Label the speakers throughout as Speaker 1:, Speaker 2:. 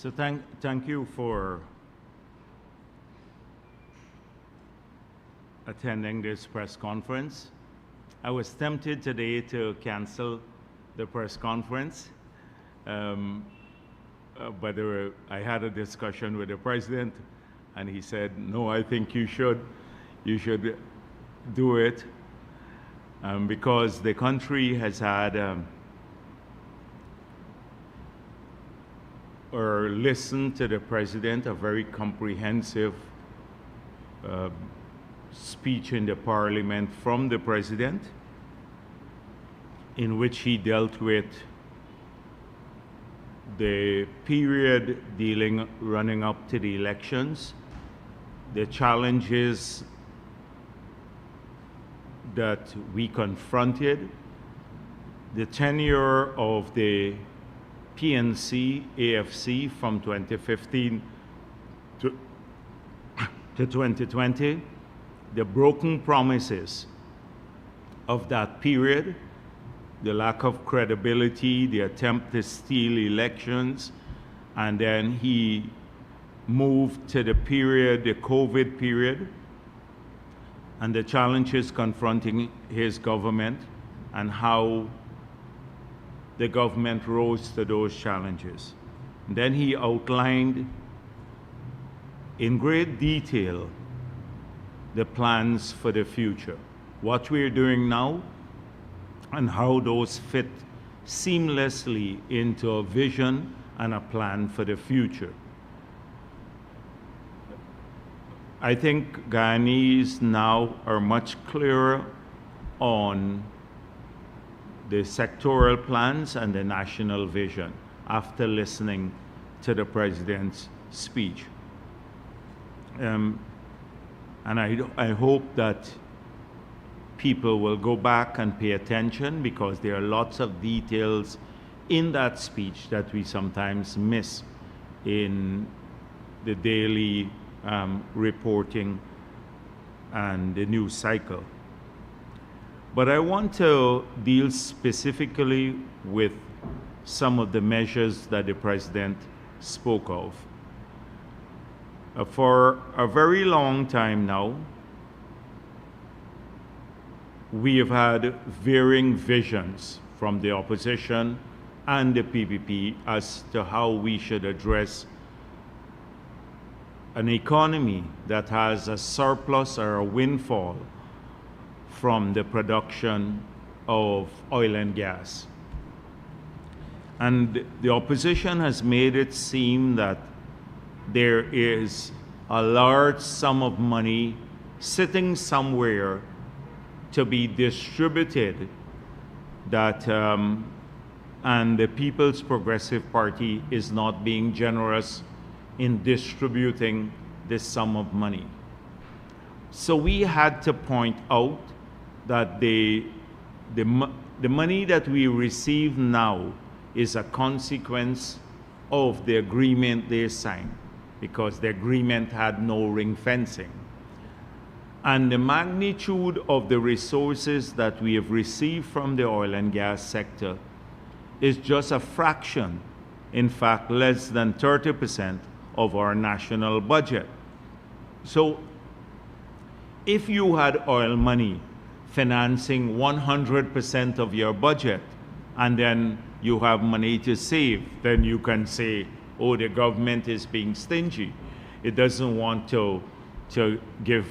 Speaker 1: So thank you for attending this press conference. I was tempted today to cancel the press conference, but I had a discussion with the president, and he said, "No, I think you should do it because the country has had or listened to the president, a very comprehensive speech in the parliament from the president, in which he dealt with the period running up to the elections, the challenges that we confronted, the tenure of the PNC, AFC from 2015 to 2020, the broken promises of that period, the lack of credibility, the attempt to steal elections, and then he moved to the period, the COVID period, and the challenges confronting his government and how the government rose to those challenges. And then he outlined in great detail the plans for the future, what we're doing now, and how those fit seamlessly into a vision and a plan for the future. I think Guyanese now are much clearer on the sectoral plans and the national vision after listening to the president's speech. And I hope that people will go back and pay attention, because there are lots of details in that speech that we sometimes miss in the daily reporting and the news cycle. But I want to deal specifically with some of the measures that the president spoke of. For a very long time now, we have had varying visions from the opposition and the PPP as to how we should address an economy that has a surplus or a windfall from the production of oil and gas. And the opposition has made it seem that there is a large sum of money sitting somewhere to be distributed, that and the People's Progressive Party is not being generous in distributing this sum of money. So we had to point out that the money that we receive now is a consequence of the agreement they signed, because the agreement had no ring fencing. And the magnitude of the resources that we have received from the oil and gas sector is just a fraction, in fact, less than 30% of our national budget. So if you had oil money financing 100% of your budget, and then you have money to save, then you can say, oh, the government is being stingy. It doesn't want to give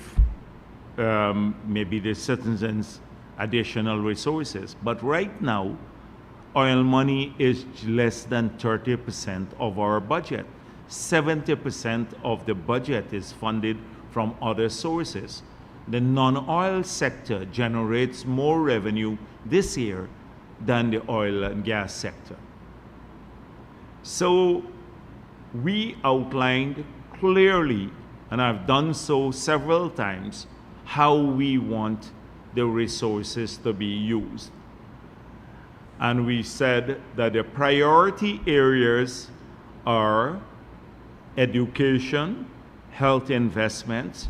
Speaker 1: maybe the citizens additional resources. But right now, oil money is less than 30% of our budget. 70% of the budget is funded from other sources. The non-oil sector generates more revenue this year than the oil and gas sector. So we outlined clearly, and I've done so several times, how we want the resources to be used. And we said that the priority areas are education, health investments,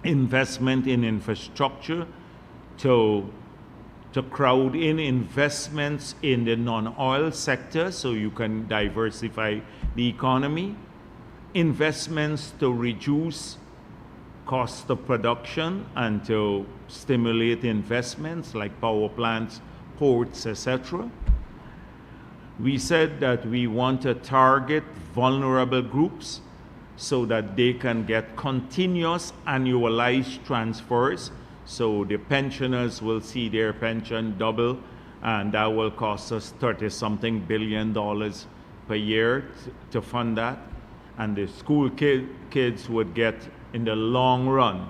Speaker 1: investment in infrastructure to to crowd in investments in the non-oil sector so you can diversify the economy, investments to reduce cost of production and to stimulate investments like power plants, ports, etc. We said that we want to target vulnerable groups so that they can get continuous annualized transfers. So the pensioners will see their pension double, and that will cost us $30-something billion per year to fund that. And the school kids would get, in the long run,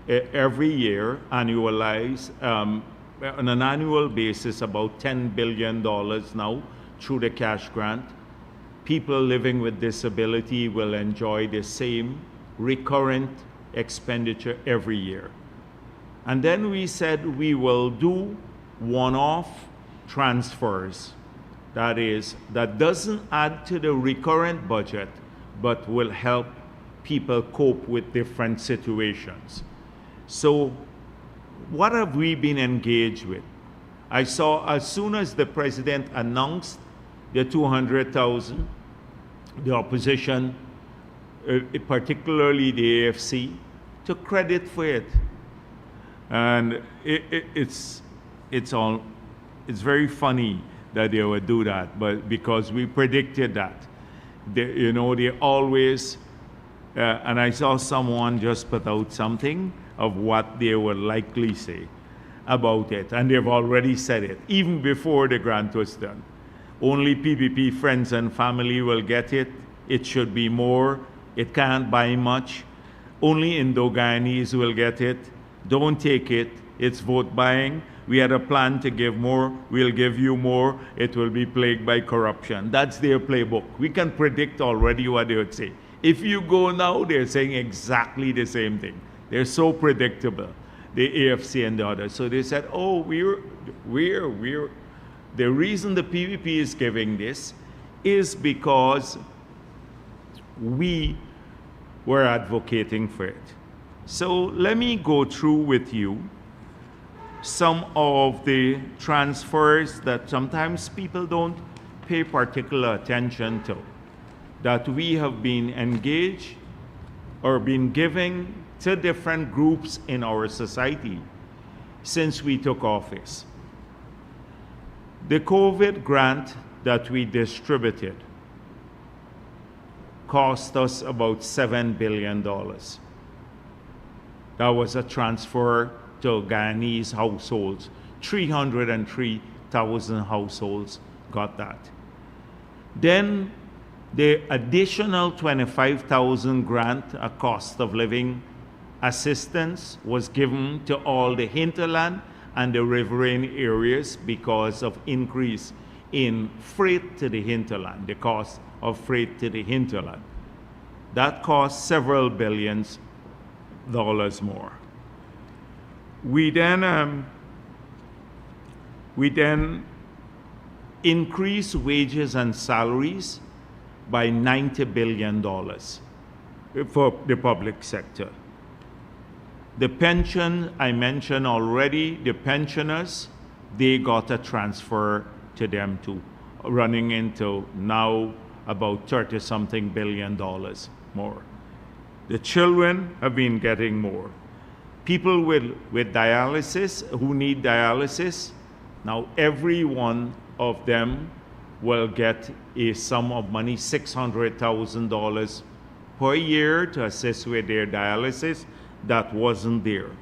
Speaker 1: every year, annualized, on an annual basis, about $10 billion now through the cash grant. People living with disability will enjoy the same recurrent expenditure every year. And then we said we will do one-off transfers. That is, that doesn't add to the recurrent budget, but will help people cope with different situations. So what have we been engaged with? I saw as soon as the president announced the 200,000, the opposition, particularly the AFC, took credit for it. And it's very funny that they would do that, but because we predicted that. They always, and I saw someone just put out something of what they would likely say about it, and they've already said it, even before the grant was done. Only PPP friends and family will get it. It should be more. It can't buy much. Only Indo-Guyanese will get it. Don't take it. It's vote buying. We had a plan to give more. We'll give you more. It will be plagued by corruption. That's their playbook. We can predict already what they would say. If you go now, they're saying exactly the same thing. They're so predictable, the AFC and the others. So they said, oh, the reason the PPP is giving this is because we were advocating for it. So let me go through with you some of the transfers that sometimes people don't pay particular attention to, that we have been engaged or been giving to different groups in our society since we took office. The COVID grant that we distributed cost us about $7 billion. That was a transfer to Guyanese households. 303,000 households got that. Then the additional 25,000 grant, a cost of living assistance, was given to all the hinterland and the riverine areas because of increase in freight to the hinterland, the cost of freight to the hinterland. That cost several billions dollars more. We then increased wages and salaries by $90 billion for the public sector. The pension, I mentioned already, the pensioners, they got a transfer to them too, running into now about $30-something billion more. The children have been getting more. People with dialysis, who need dialysis, now every one of them will get a sum of money, $600,000 per year to assist with their dialysis. That wasn't there.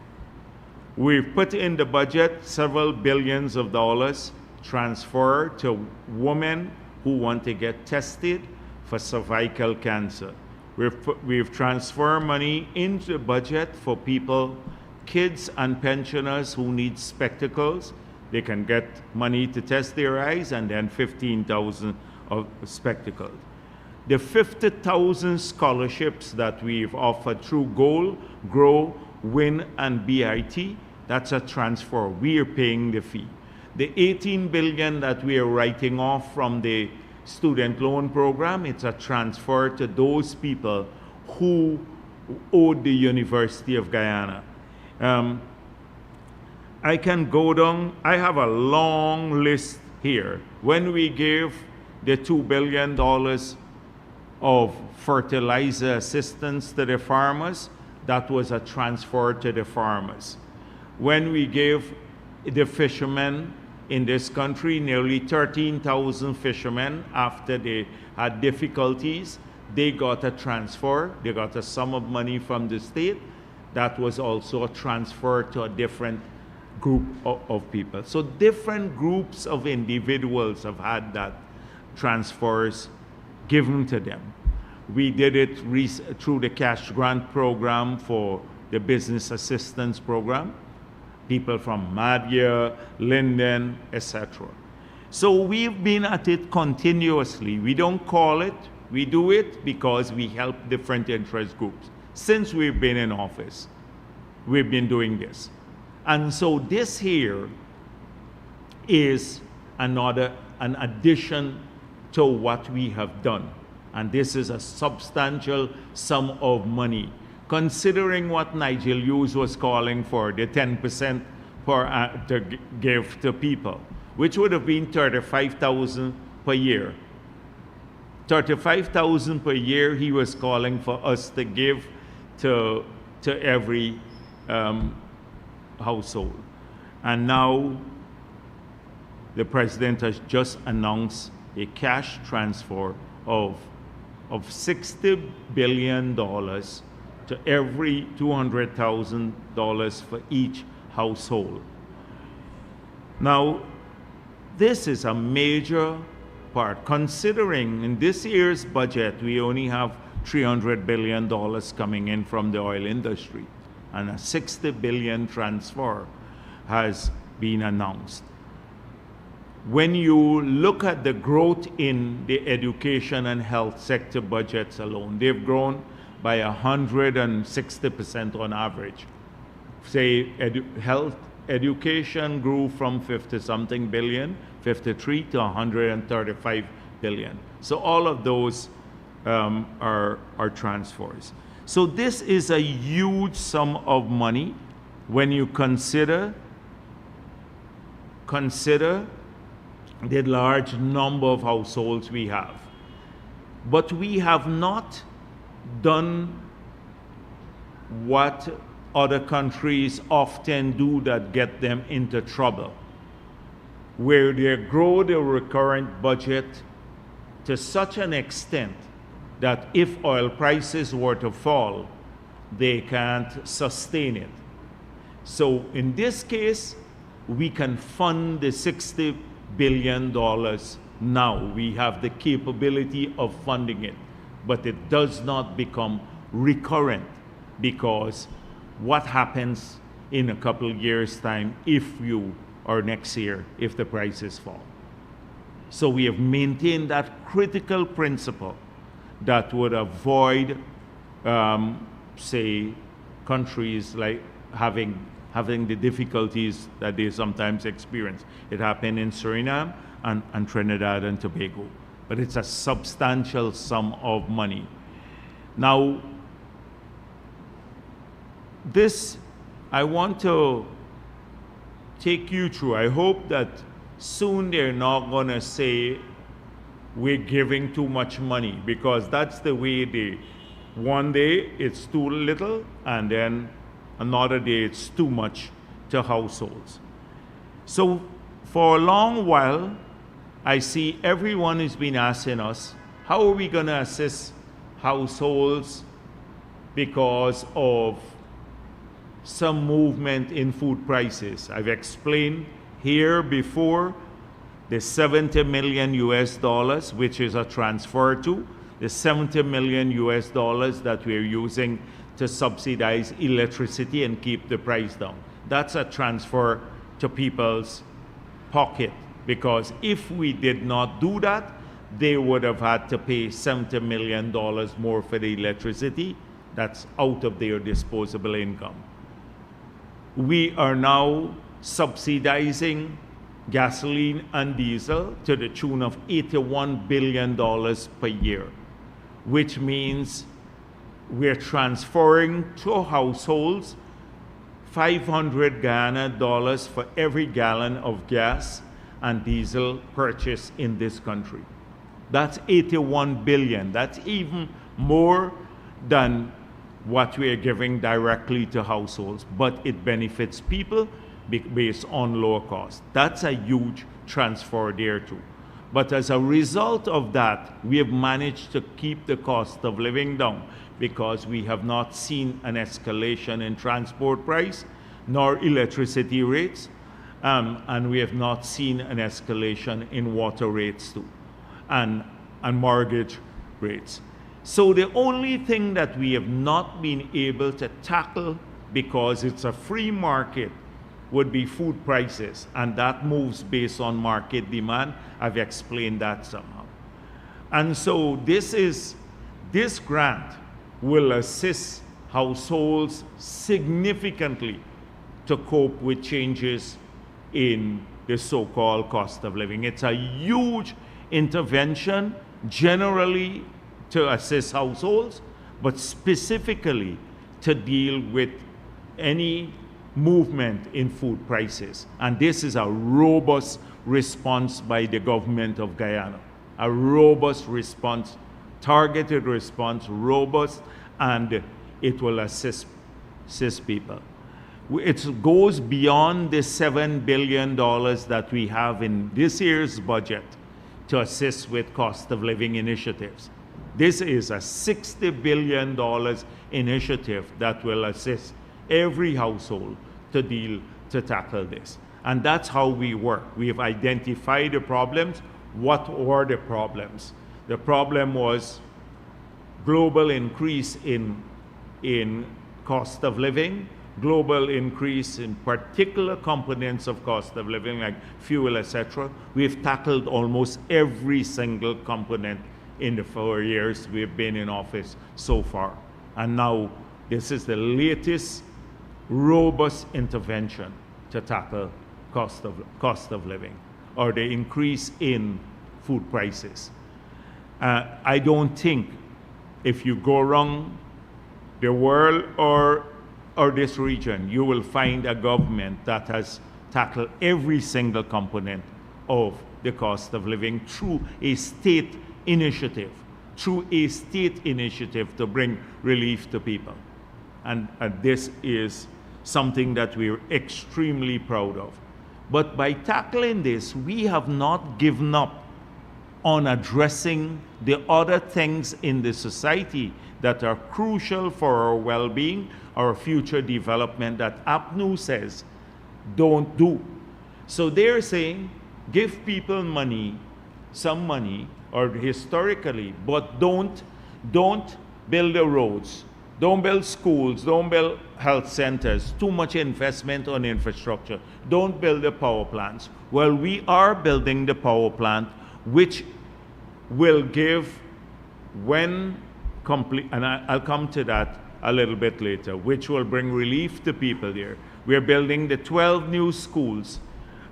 Speaker 1: We've put in the budget several billions of dollars transferred to women who want to get tested for cervical cancer. We've transferred money into the budget for people, kids and pensioners who need spectacles. They can get money to test their eyes, and then 15,000 of spectacles. The 50,000 scholarships that we've offered through GOAL, GROW, WIN, and BIT, that's a transfer. We are paying the fee. The $18 billion that we are writing off from the student loan program, it's a transfer to those people who owed the University of Guyana. I can go down, I have a long list here. When we gave the $2 billion of fertilizer assistance to the farmers, that was a transfer to the farmers. When we gave the fishermen in this country, nearly 13,000 fishermen, after they had difficulties, they got a transfer. They got a sum of money from the state. That was also a transfer to a different group of people. So different groups of individuals have had that transfers given to them. We did it through the cash grant program for the business assistance program. People from Madhya, Linden, etc. So we've been at it continuously. We don't call it, we do it because we help different interest groups. Since we've been in office, we've been doing this. And so this here is an addition to what we have done. And this is a substantial sum of money, considering what Nigel Hughes was calling for, the 10% to give to people, which would have been $35,000 per year. $35,000 per year he was calling for us to give to every household. And now the president has just announced a cash transfer of $60 billion to every $200,000 for each household. Now, this is a major part, considering in this year's budget we only have $300 billion coming in from the oil industry, and a $60 billion transfer has been announced. When you look at the growth in the education and health sector budgets alone, they've grown by 160% on average. Say health education grew from 50-something billion, 53 to 135 billion. So all of those are transfers. So this is a huge sum of money when you consider the large number of households we have. But we have not done what other countries often do that get them into trouble, where they grow the recurrent budget to such an extent that if oil prices were to fall, they can't sustain it. So in this case, we can fund the $60 billion now. We have the capability of funding it, but it does not become recurrent, because what happens in a couple of years' time or next year if the prices fall? So we have maintained that critical principle that would avoid, say, countries like having the difficulties that they sometimes experience. It happened in Suriname and Trinidad and Tobago. But it's a substantial sum of money. Now, this I want to take you through. I hope that soon they're not going to say we're giving too much money, because that's the way one day it's too little, and then another day it's too much to households. So for a long while, I see everyone has been asking us, how are we going to assist households because of some movement in food prices? I've explained here before the $70 million US, which is a transfer to the $70 million US that we're using to subsidize electricity and keep the price down. That's a transfer to people's pocket, because if we did not do that, they would have had to pay $70 million more for the electricity. That's out of their disposable income. We are now subsidizing gasoline and diesel to the tune of $81 billion per year, which means we're transferring to households 500 Guyana dollars for every gallon of gas and diesel purchased in this country. That's 81 billion. That's even more than what we are giving directly to households, but it benefits people based on lower cost. That's a huge transfer there too. But as a result of that, we have managed to keep the cost of living down because we have not seen an escalation in transport price nor electricity rates, and we have not seen an escalation in water rates too, and mortgage rates. So the only thing that we have not been able to tackle, because it's a free market, would be food prices, and that moves based on market demand. I've explained that somehow. And so this grant will assist households significantly to cope with changes in the so-called cost of living. It's a huge intervention generally to assist households, but specifically to deal with any movement in food prices. And this is a robust response by the government of Guyana. A robust response, targeted response, robust, and it will assist people. It goes beyond the $7 billion that we have in this year's budget to assist with cost of living initiatives. This is a $60 billion initiative that will assist every household to tackle this. And that's how we work. We have identified the problems. What were the problems? The problem was global increase in cost of living, global increase in particular components of cost of living like fuel, etc. We've tackled almost every single component in the 4 years we've been in office so far. And now this is the latest robust intervention to tackle cost of living or the increase in food prices. I don't think if you go around the world or this region, you will find a government that has tackled every single component of the cost of living through a state initiative to bring relief to people. And this is something that we're extremely proud of. But by tackling this, we have not given up on addressing the other things in the society that are crucial for our well-being, our future development, that APNU says don't do. So they're saying give people money, some money, or historically, but don't build the roads, don't build schools, don't build health centers, too much investment on infrastructure, don't build the power plants. Well, we are building the power plant, which will give, when complete, and I'll come to that a little bit later, which will bring relief to people there. We're building the 12 new schools.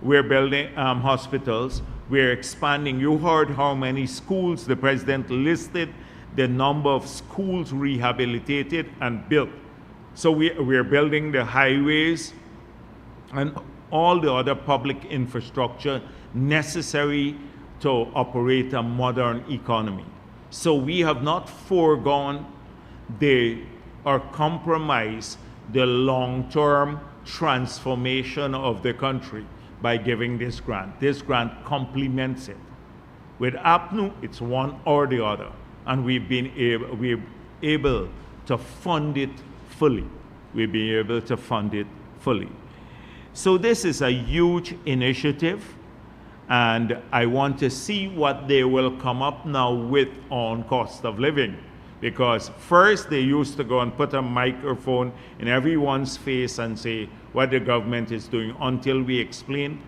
Speaker 1: We're building hospitals. We're expanding. You heard how many schools the president listed, the number of schools rehabilitated and built. So we're building the highways and all the other public infrastructure necessary to operate a modern economy. So we have not foregone or compromised the long-term transformation of the country by giving this grant. This grant complements it. With APNU, it's one or the other, and we're able to fund it fully. We'll be able to fund it fully. So this is a huge initiative, and I want to see what they will come up now with on cost of living. Because first they used to go and put a microphone in everyone's face and say what the government is doing, until we explain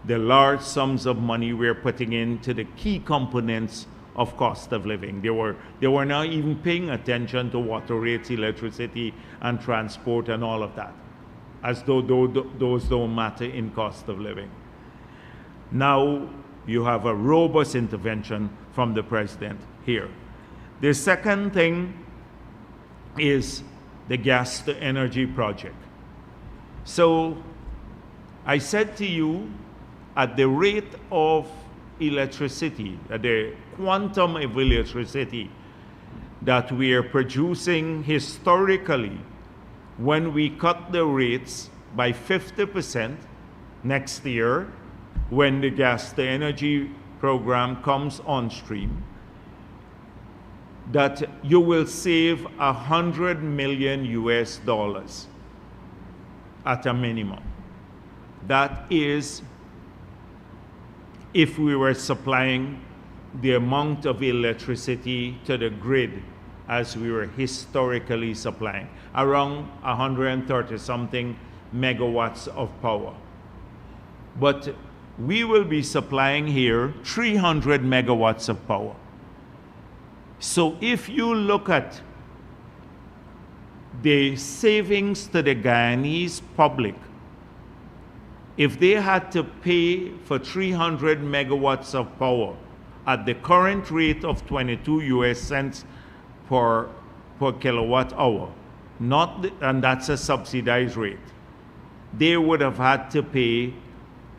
Speaker 1: the large sums of money we're putting into the key components of cost of living. They were not even paying attention to water rates, electricity, and transport and all of that, as though those don't matter in cost of living. Now you have a robust intervention from the president here. The second thing is the gas to energy project. So I said to you, at the rate of electricity, at the quantum of electricity that we are producing historically, when we cut the rates by 50% next year, when the gas to energy program comes on stream, that you will save $100 million at a minimum. That is if we were supplying the amount of electricity to the grid as we were historically supplying, around 130 something megawatts of power. But we will be supplying here 300 megawatts of power. So if you look at the savings to the Guyanese public, if they had to pay for 300 megawatts of power at the current rate of 22 US cents per kilowatt hour, and that's a subsidized rate, they would have had to pay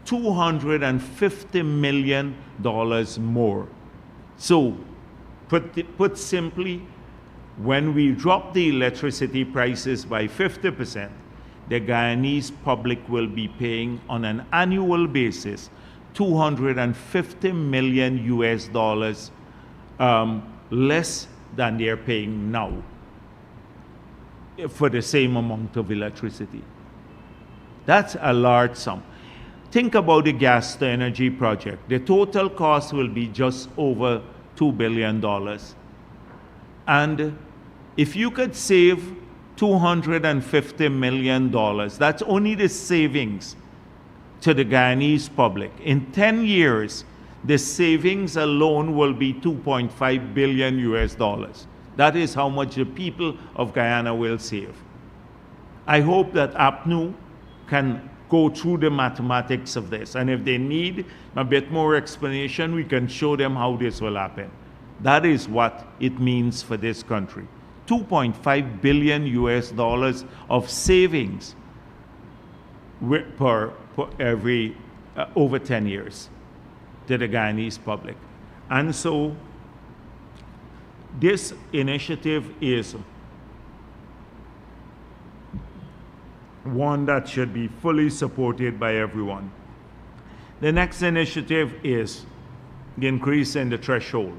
Speaker 1: $250 million more. So, put simply, when we drop the electricity prices by 50%, the Guyanese public will be paying on an annual basis $250 million less than they're paying now for the same amount of electricity. That's a large sum. Think about the gas to energy project. The total cost will be just over $2 billion. And if you could save $250 million, that's only the savings to the Guyanese public. In 10 years, the savings alone will be $2.5 billion. That is how much the people of Guyana will save. I hope that APNU can go through the mathematics of this. And if they need a bit more explanation, we can show them how this will happen. That is what it means for this country. $2.5 billion of savings per every over 10 years to the Guyanese public. And so this initiative is one that should be fully supported by everyone. The next initiative is the increase in the threshold.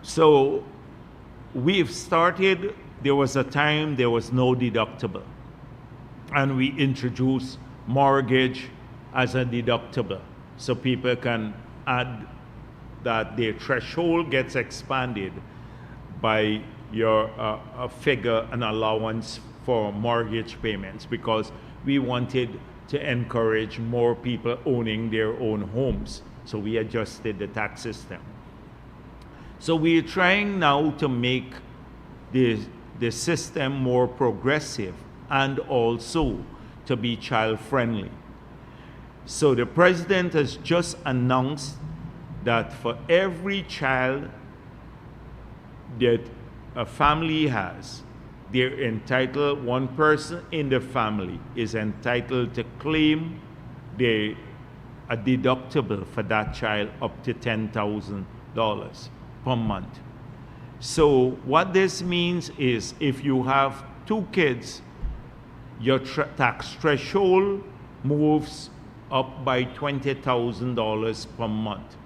Speaker 1: So we've started, there was a time there was no deductible, and we introduced mortgage as a deductible, so people can add that their threshold gets expanded by your a figure, an allowance for mortgage payments, because we wanted to encourage more people owning their own homes. So we adjusted the tax system. So we're trying now to make the system more progressive and also to be child-friendly. So the president has just announced that for every child that a family has, they're entitled, one person in the family is entitled to claim a deductible for that child up to $10,000 per month. So what this means is if you have 2 kids, your tax threshold moves up by $20,000 per month.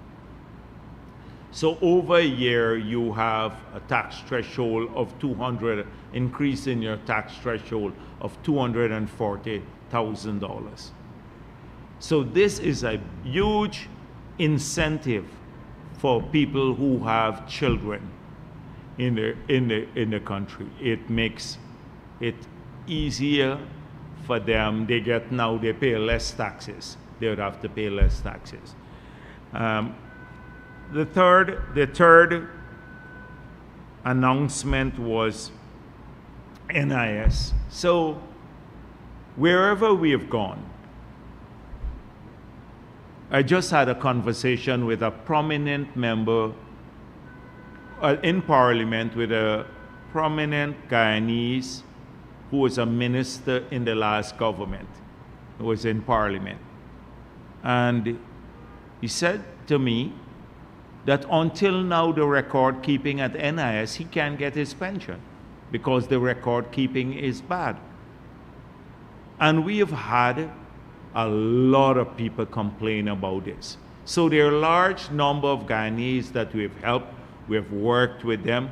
Speaker 1: So over a year, you have a tax threshold of increase in your tax threshold of $240,000. So this is a huge incentive for people who have children in the country. It makes it easier for them. They pay less taxes. They would have to pay less taxes. The third announcement was NIS. So wherever we have gone, I just had a conversation with a prominent member in Parliament, with a prominent Guyanese who was a minister in the last government, who was in Parliament. And he said to me that until now the record keeping at NIS, he can't get his pension because the record keeping is bad. And we have had a lot of people complain about this. So there are a large number of Guyanese that we've helped, we've worked with them.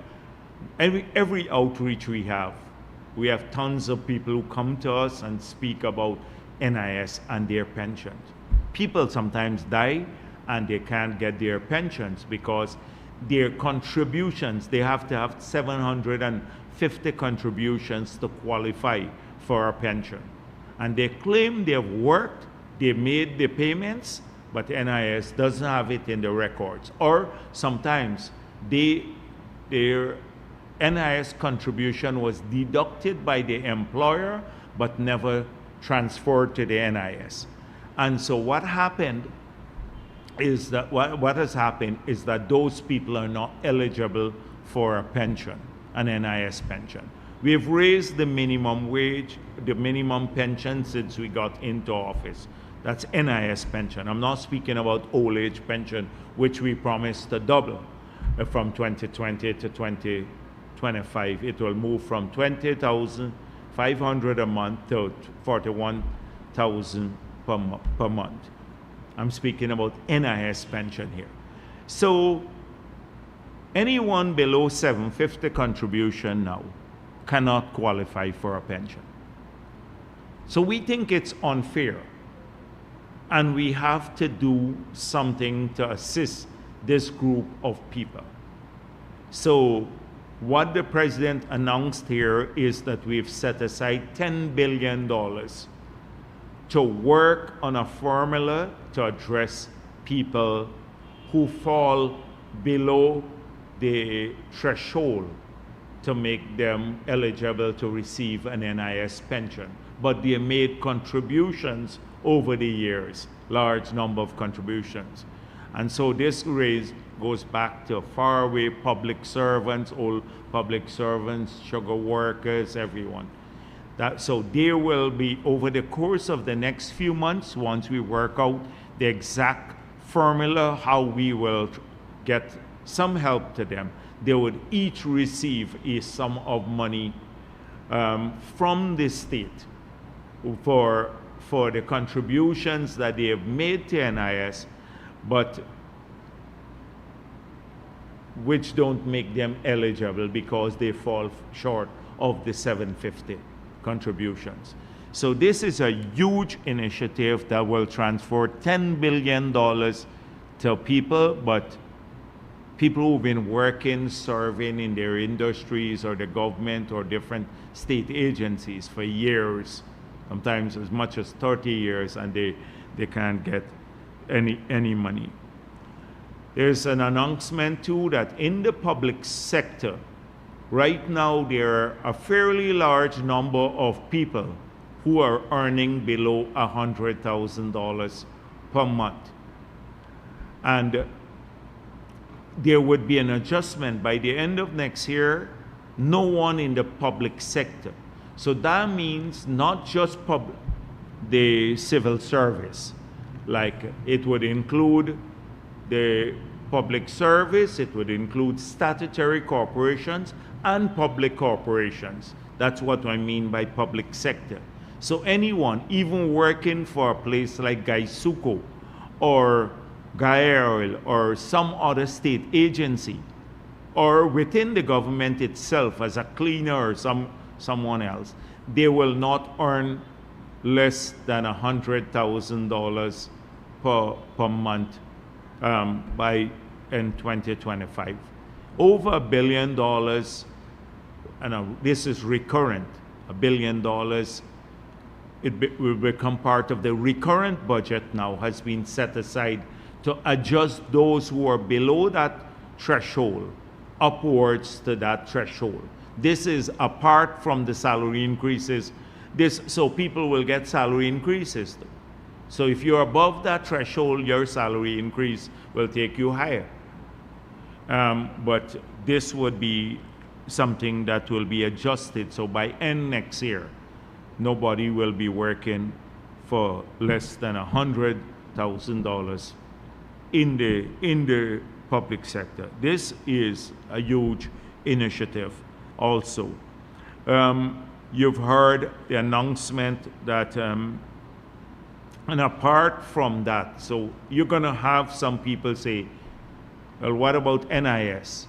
Speaker 1: Every outreach we have tons of people who come to us and speak about NIS and their pensions. People sometimes die and they can't get their pensions because their contributions, they have to have 750 contributions to qualify for a pension. And they claim they've worked, they made the payments, but NIS doesn't have it in the records. Or sometimes their NIS contribution was deducted by the employer, but never transferred to the NIS. And so what happened is that what has happened is that those people are not eligible for a pension, an NIS pension. We've raised the minimum wage, the minimum pension since we got into office. That's NIS pension. I'm not speaking about old age pension, which we promised to double from 2020 to 2025. It will move from 20,500 a month to 41,000 per month. I'm speaking about NIS pension here. So anyone below 750 contribution now cannot qualify for a pension. So we think it's unfair, and we have to do something to assist this group of people. So what the president announced here is that we've set aside $10 billion to work on a formula to address people who fall below the threshold to make them eligible to receive an NIS pension. But they made contributions over the years, large number of contributions. And so this raise goes back to faraway public servants, old public servants, sugar workers, everyone. So there will be, over the course of the next few months, once we work out the exact formula, how we will get some help to them, they would each receive a sum of money from the state for the contributions that they have made to NIS, but which don't make them eligible because they fall short of the 750 contributions. So this is a huge initiative that will transfer $10 billion to people, but people who've been working, serving in their industries or the government or different state agencies for years, sometimes as much as 30 years, and they can't get any money. There's an announcement too that in the public sector, right now there are a fairly large number of people who are earning below $100,000 per month. And there would be an adjustment by the end of next year, no one in the public sector. So that means not just the civil service, like it would include the public service, it would include statutory corporations and public corporations. That's what I mean by public sector. So anyone, even working for a place like Gaisuco or Gael or some other state agency, or within the government itself as a cleaner or someone else, they will not earn less than $100,000 per month by in 2025. Over $1 billion, and this is recurrent, $1 billion, will become part of the recurrent budget now, has been set aside to adjust those who are below that threshold upwards to that threshold. This is apart from the salary increases. So people will get salary increases. So if you're above that threshold, your salary increase will take you higher. But this would be something that will be adjusted. So by end next year, nobody will be working for less than $100,000 in the public sector. This is a huge initiative also. You've heard the announcement that, and apart from that, so you're going to have some people say, well, what about NIS?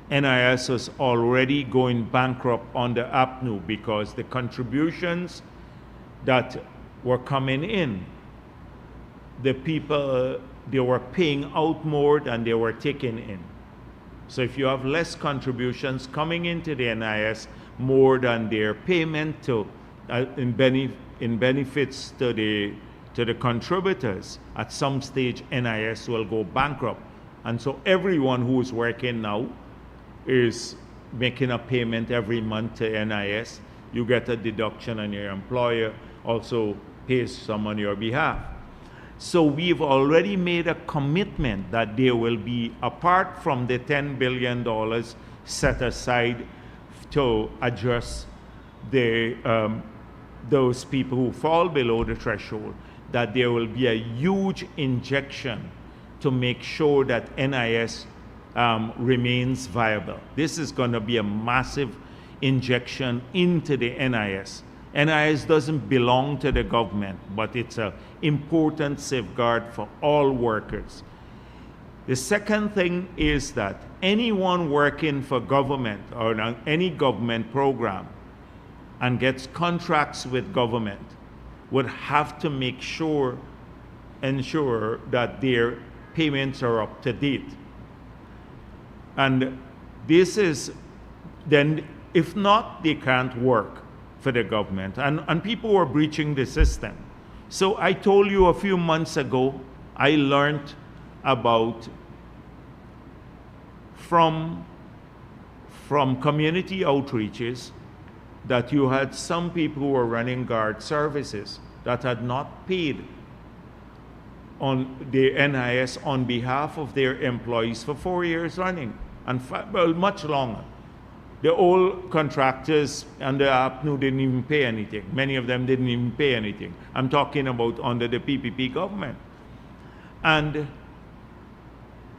Speaker 1: NIS is already going bankrupt under APNU because the contributions that were coming in, the people, they were paying out more than they were taking in. So if you have less contributions coming into the NIS more than their payment to in benefits to the contributors, at some stage NIS will go bankrupt. And so everyone who is working now is making a payment every month to NIS. You get a deduction, and your employer also pays some on your behalf. So we've already made a commitment that there will be, apart from the $10 billion set aside to address those people who fall below the threshold, that there will be a huge injection to make sure that NIS remains viable. This is going to be a massive injection into the NIS. NIS doesn't belong to the government, but it's an important safeguard for all workers. The second thing is that anyone working for government or any government program and gets contracts with government would have to ensure that their payments are up to date. And this is, then if not, they can't work for the government. And people were breaching the system. So I told you a few months ago, I learned about from community outreaches that you had some people who were running guard services that had not paid on the NIS on behalf of their employees for 4 years running, and well, much longer. The old contractors under APNU didn't even pay anything. Many of them didn't even pay anything. I'm talking about under the PPP government. And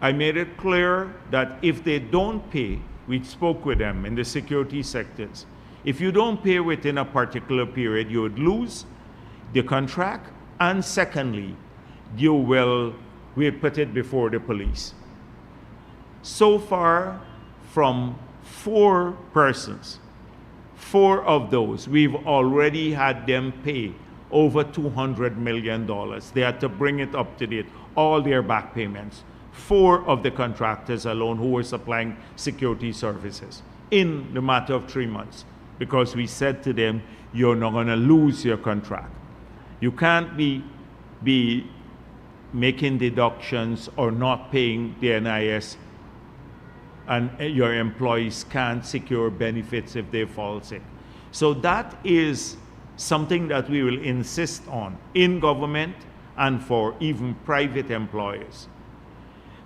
Speaker 1: I made it clear that if they don't pay, we spoke with them in the security sectors. If you don't pay within a particular period, you would lose the contract, and secondly, we'll put it before the police. So far, from 4 persons, 4 of those, we've already had them pay over $200 million. They had to bring it up to date, all their back payments. 4 of the contractors alone who were supplying security services in the matter of 3 months, because we said to them, you're not going to lose your contract. You can't be making deductions or not paying the NIS, and your employees can't secure benefits if they fall sick. So that is something that we will insist on in government and for even private employers.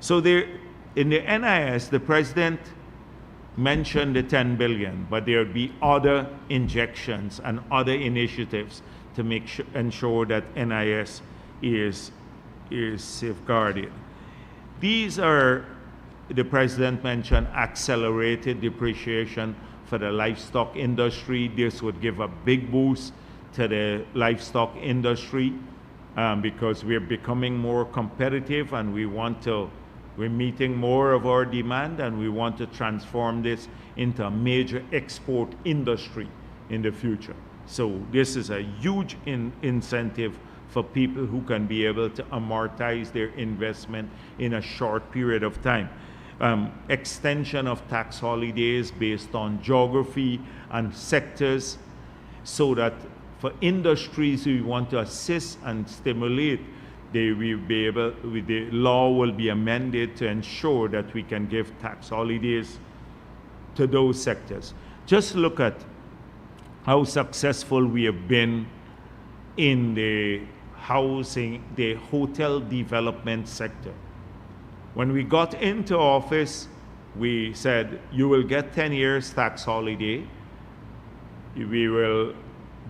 Speaker 1: So there, in the NIS, the president mentioned the $10 billion, but there would be other injections and other initiatives to ensure that NIS is safeguarded. These are, the president mentioned accelerated depreciation for the livestock industry. This would give a big boost to the livestock industry because we're becoming more competitive, and we're meeting more of our demand, and we want to transform this into a major export industry in the future. So this is a huge incentive for people who can be able to amortize their investment in a short period of time. Extension of tax holidays based on geography and sectors, so that for industries we want to assist and stimulate, the law will be amended to ensure that we can give tax holidays to those sectors. Just look at how successful we have been in the housing, the hotel development sector. When we got into office, we said, you will get 10 years tax holiday. We will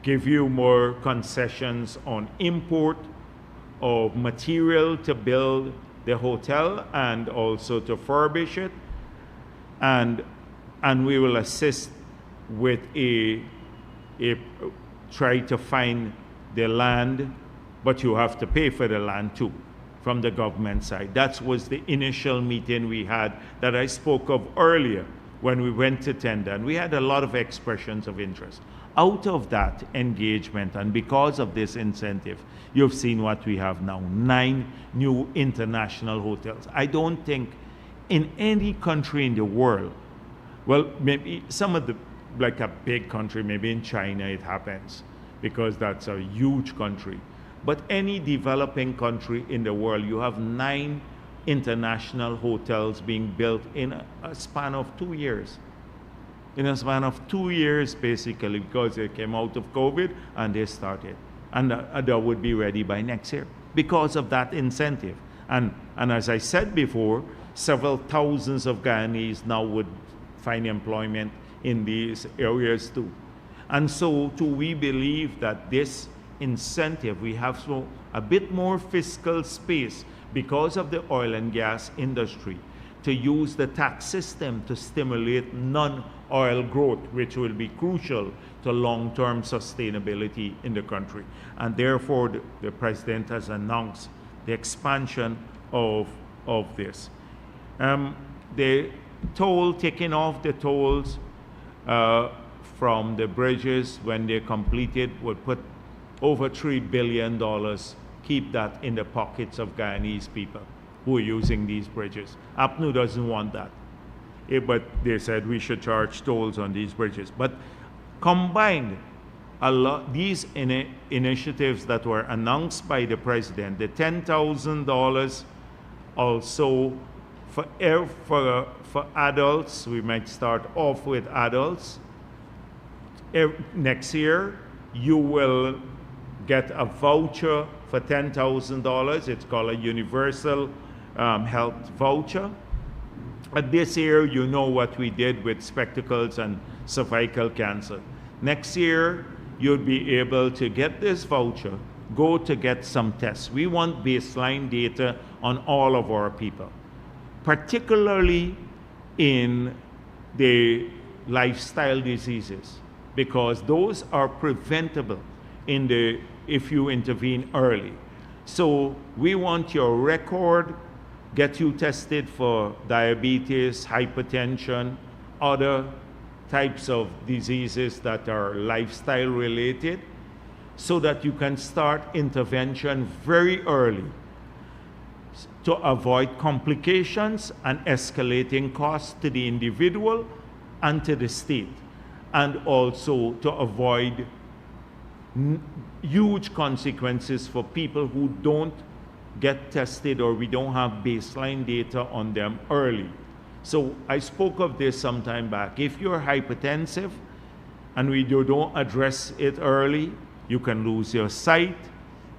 Speaker 1: give you more concessions on import of material to build the hotel and also to furbish it. And we will assist with try to find the land, but you have to pay for the land too from the government side. That was the initial meeting we had that I spoke of earlier when we went to tender, and we had a lot of expressions of interest. Out of that engagement, and because of this incentive, you've seen what we have now, 9 new international hotels. I don't think in any country in the world, well, maybe some of the, like a big country, maybe in China it happens, because that's a huge country. But any developing country in the world, you have 9 international hotels being built in a span of 2 years. In a span of 2 years, basically, because they came out of COVID and they started. And they would be ready by next year because of that incentive. And as I said before, several thousands of Guyanese now would find employment in these areas too. And so too, we believe that this incentive, we have a bit more fiscal space because of the oil and gas industry to use the tax system to stimulate non-oil growth, which will be crucial to long-term sustainability in the country. And therefore, the President has announced the expansion of this. The toll, taking off the tolls from the bridges when they're completed would put over $3 billion, keep that in the pockets of Guyanese people who are using these bridges. APNU doesn't want that. But they said we should charge tolls on these bridges. But combined, these initiatives that were announced by the President, the $10,000 also for adults, we might start off with adults. Next year, you will get a voucher for $10,000. It's called a universal health voucher. But this year, you know what we did with spectacles and cervical cancer. Next year, you'll be able to get this voucher, go to get some tests. We want baseline data on all of our people, particularly in the lifestyle diseases, because those are preventable if you intervene early. So we want your record, get you tested for diabetes, hypertension, other types of diseases that are lifestyle related, so that you can start intervention very early to avoid complications and escalating costs to the individual and to the state, and also to avoid huge consequences for people who don't get tested or we don't have baseline data on them early. So I spoke of this some time back. If you're hypertensive and you don't address it early, you can lose your sight,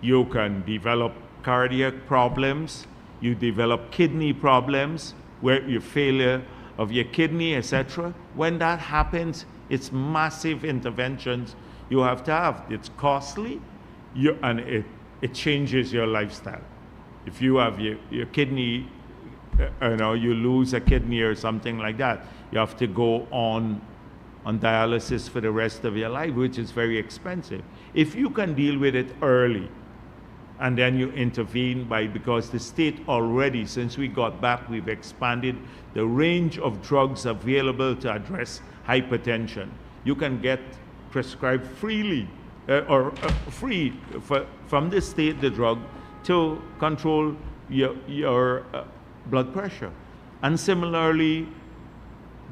Speaker 1: you can develop cardiac problems, you develop kidney problems, where you failure of your kidney, etc. When that happens, it's massive interventions you have to have. It's costly, and it changes your lifestyle. If you have your kidney, you lose a kidney or something like that, you have to go on dialysis for the rest of your life, which is very expensive. If you can deal with it early, and then you intervene because the state already, since we got back, we've expanded the range of drugs available to address hypertension. You can get prescribed freely free from the state the drug to control your blood pressure. And similarly,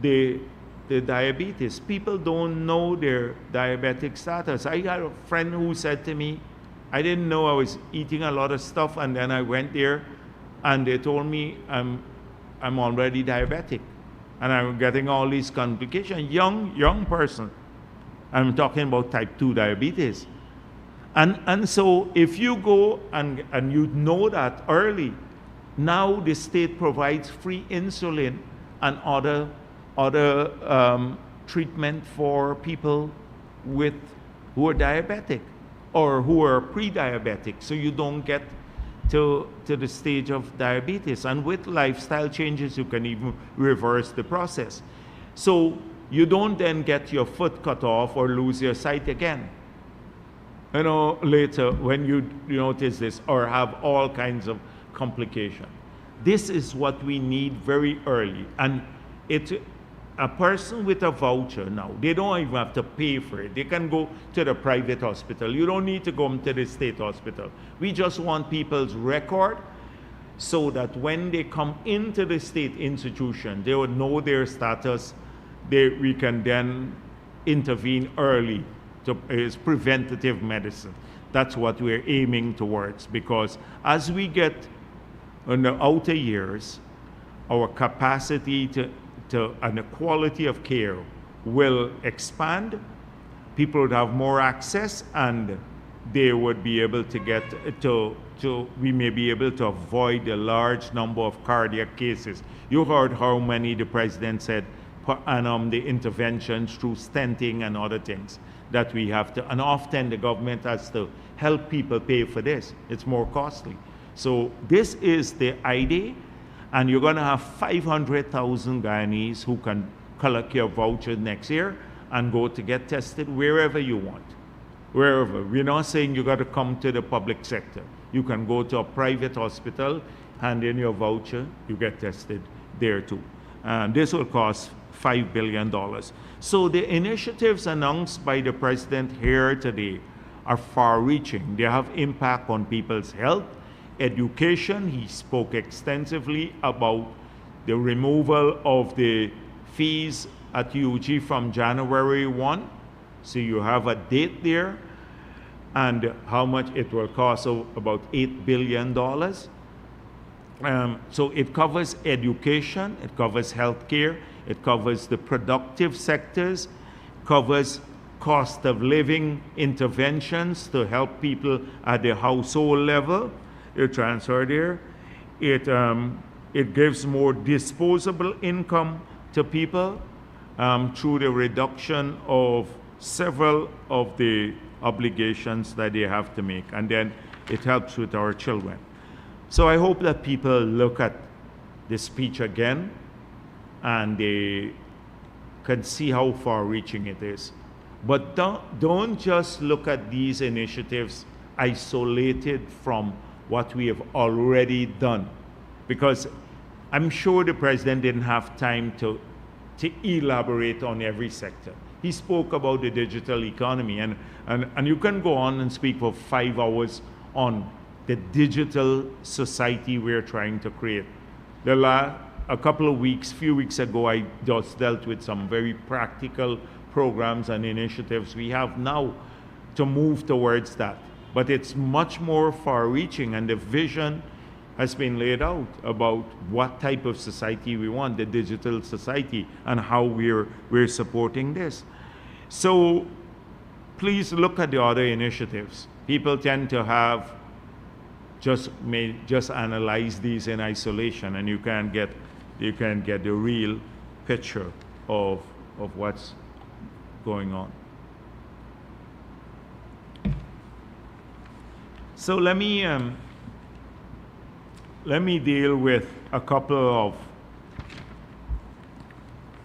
Speaker 1: the diabetes. People don't know their diabetic status. I had a friend who said to me, I didn't know I was eating a lot of stuff, and then I went there and they told me I'm already diabetic and I'm getting all these complications. Young person. I'm talking about type 2 diabetes. And so if you go and you know that early, now the state provides free insulin and other treatment for people who are diabetic or who are pre-diabetic, so you don't get to the stage of diabetes. And with lifestyle changes, you can even reverse the process. So you don't then get your foot cut off or lose your sight again, later when you notice this, or have all kinds of complications. This is what we need very early. And a person with a voucher now, they don't even have to pay for it. They can go to the private hospital. You don't need to go to the state hospital. We just want people's record so that when they come into the state institution, they will know their status. We can then intervene early. It's preventative medicine. That's what we're aiming towards, because as we get in the outer years, our capacity and the quality of care will expand. People would have more access, and they would be able to get we may be able to avoid a large number of cardiac cases. You heard how many the president said per annum, the interventions through stenting and other things that we have to, and often the government has to help people pay for this. It's more costly. So this is the idea, and you're going to have 500,000 Guyanese who can collect your voucher next year and go to get tested wherever you want. Wherever. We're not saying you got to come to the public sector. You can go to a private hospital, hand in your voucher, you get tested there too. This will cost $5 billion. So the initiatives announced by the president here today are far-reaching. They have impact on people's health, education. He spoke extensively about the removal of the fees at UG from January 1. So you have a date there, and how much it will cost, so about $8 billion. So it covers education, it covers healthcare, it covers the productive sectors, covers cost of living interventions to help people at the household level. You transfer there. It gives more disposable income to people through the reduction of several of the obligations that they have to make, and then it helps with our children. So I hope that people look at the speech again and they can see how far-reaching it is. But don't just look at these initiatives isolated from what we have already done, because I'm sure the president didn't have time to elaborate on every sector. He spoke about the digital economy, and you can go on and speak for 5 hours on the digital society we're trying to create. Few weeks ago, I just dealt with some very practical programs and initiatives we have now to move towards that. But it's much more far-reaching, and the vision has been laid out about what type of society we want, the digital society, and how we're supporting this. So please look at the other initiatives. People tend to have just analyze these in isolation, and you can get the real picture of what's going on. So let me deal with a couple of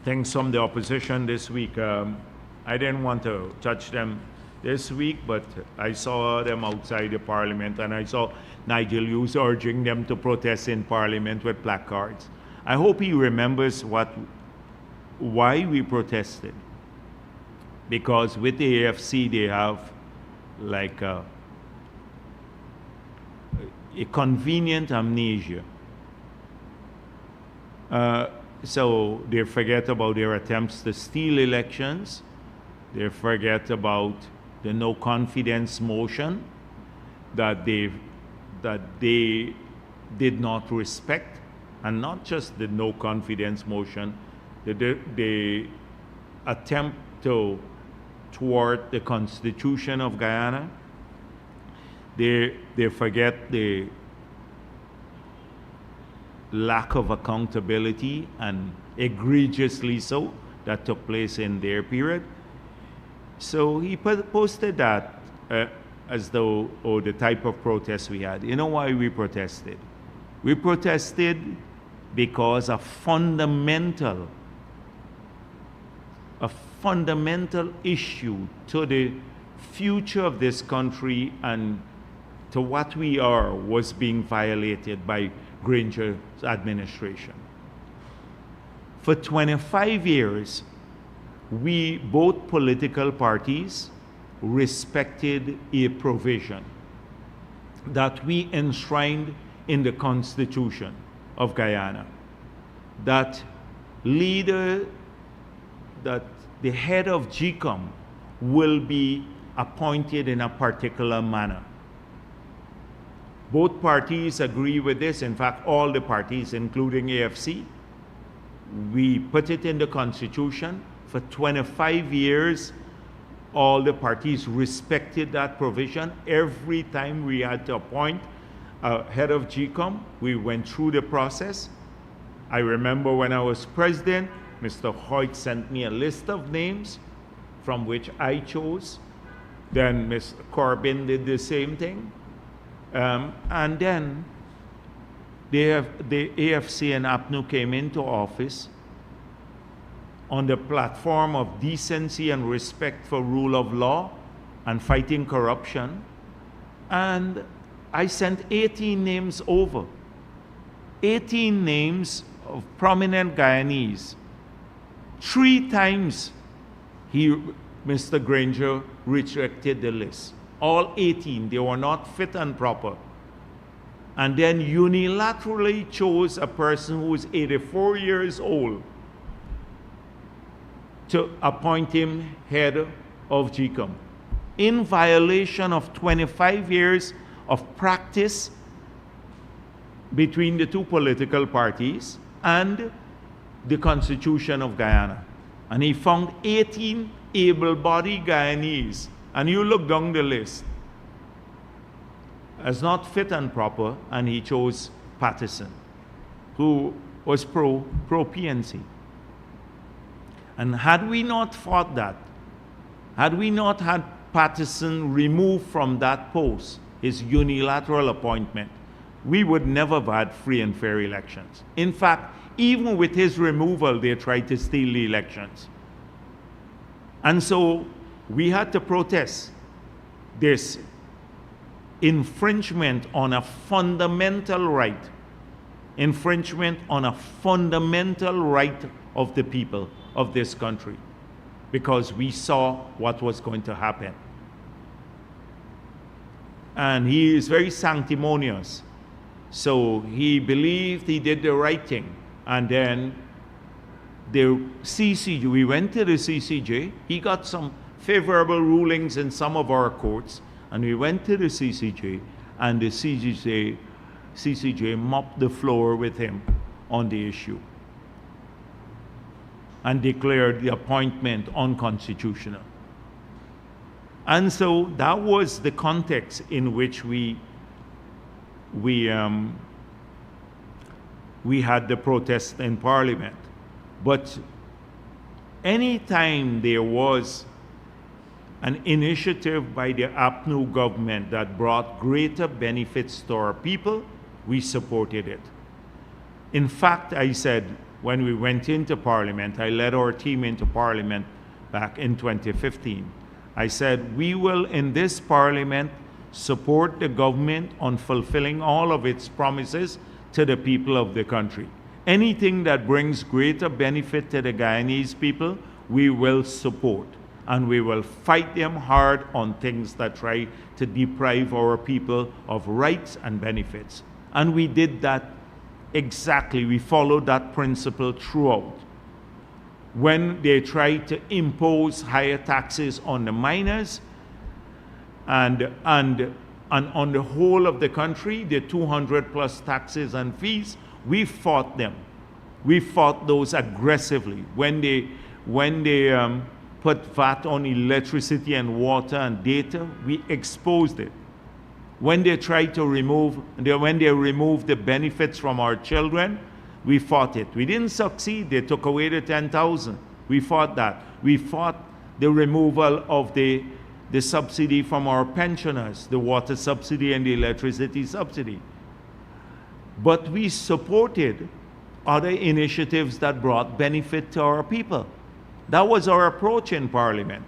Speaker 1: things from the opposition this week. I didn't want to touch them this week, but I saw them outside the parliament, and I saw Nigel Hughes urging them to protest in parliament with placards. I hope he remembers why we protested. Because with the AFC, they have like a convenient amnesia. So they forget about their attempts to steal elections. They forget about the no confidence motion that they did not respect, and not just the no confidence motion, the attempt to thwart the Constitution of Guyana. They forget the lack of accountability, and egregiously so, that took place in their period. So he posted that as though, oh, the type of protest we had. You know why we protested? We protested because a fundamental issue to the future of this country and to what we are was being violated by Granger's administration. For 25 years, we, both political parties, respected a provision that we enshrined in the Constitution of Guyana, that the head of GCOM will be appointed in a particular manner. Both parties agree with this. In fact, all the parties, including AFC, we put it in the Constitution. For 25 years, all the parties respected that provision. Every time we had to appoint a head of GCOM, we went through the process. I remember when I was president, Mr. Hoyt sent me a list of names from which I chose. Then Mr. Corbyn did the same thing. And then the AFC and APNU came into office on the platform of decency and respect for rule of law and fighting corruption. And I sent 18 names over. 18 names of prominent Guyanese. 3 times Mr. Granger rejected the list. All 18, they were not fit and proper. And then unilaterally chose a person who was 84 years old to appoint him head of GCOM, in violation of 25 years of practice between the two political parties and the Constitution of Guyana. And he found 18 able-bodied Guyanese, and you look down the list, as not fit and proper, and he chose Patterson, who was pro-PNC. And had we not fought that, had we not had Patterson removed from that post, his unilateral appointment, we would never have had free and fair elections. In fact, even with his removal, they tried to steal the elections. And so we had to protest this infringement on a fundamental right, infringement on a fundamental right of the people of this country, because we saw what was going to happen. And he is very sanctimonious. So he believed he did the right thing. And then the CCJ, we went to the CCJ, he got some favorable rulings in some of our courts, and we went to the CCJ, and the CCJ mopped the floor with him on the issue and declared the appointment unconstitutional. And so that was the context in which we had the protest in Parliament. But anytime there was an initiative by the APNU government that brought greater benefits to our people, we supported it. In fact, I said, when we went into Parliament, I led our team into Parliament back in 2015. I said, we will in this Parliament support the government on fulfilling all of its promises to the people of the country. Anything that brings greater benefit to the Guyanese people, we will support. And we will fight them hard on things that try to deprive our people of rights and benefits. And we did that exactly. We followed that principle throughout. When they tried to impose higher taxes on the miners and on the whole of the country, the 200 plus taxes and fees, we fought them. We fought those aggressively. When they put VAT on electricity and water and data, we exposed it. When they tried to when they removed the benefits from our children, we fought it. We didn't succeed. They took away the 10,000. We fought that. We fought the removal of the subsidy from our pensioners, the water subsidy and the electricity subsidy. But we supported other initiatives that brought benefit to our people. That was our approach in Parliament.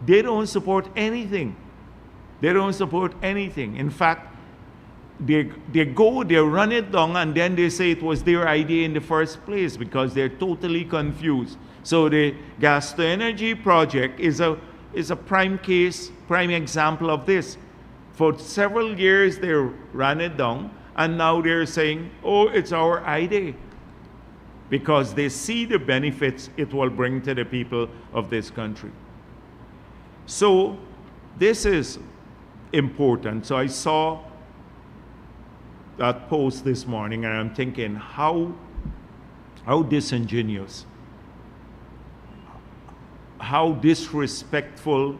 Speaker 1: They don't support anything. They don't support anything. In fact, they run it down, and then they say it was their idea in the first place because they're totally confused. So the gas to energy project is a prime example of this. For several years they ran it down, and now they're saying, oh, it's our idea, because they see the benefits it will bring to the people of this country. So this is important. So I saw that post this morning, and I'm thinking, how disingenuous, how disrespectful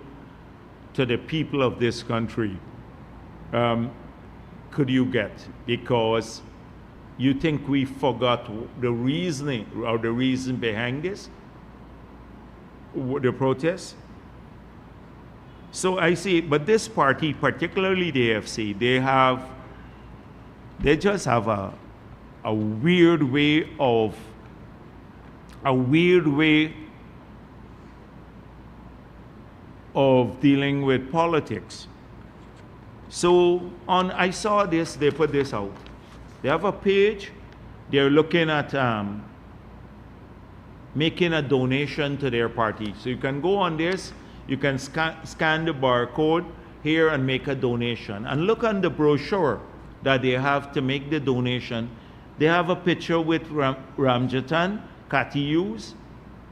Speaker 1: to the people of this country could you get? Because you think we forgot the reasoning or the reason behind this, the protest? So I see, but this party, particularly the AFC, they just have a weird way of dealing with politics. So I saw this, they put this out. They have a page, they're looking at making a donation to their party. So you can go on this, you can scan the barcode here and make a donation. And look on the brochure that they have to make the donation. They have a picture with Ramjatan, Cathy Hughes,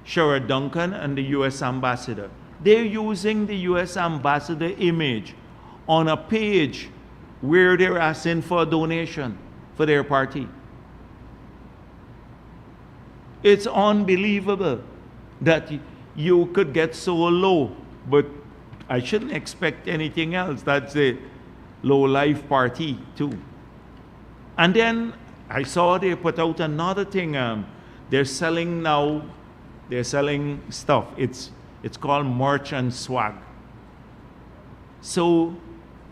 Speaker 1: Sherrod Duncan, and the U.S. ambassador. They're using the U.S. ambassador image on a page where they're asking for a donation for their party. It's unbelievable that you could get so low, but I shouldn't expect anything else. That's a low-life party too. And then I saw they put out another thing. They're selling stuff. It's called merch and swag. So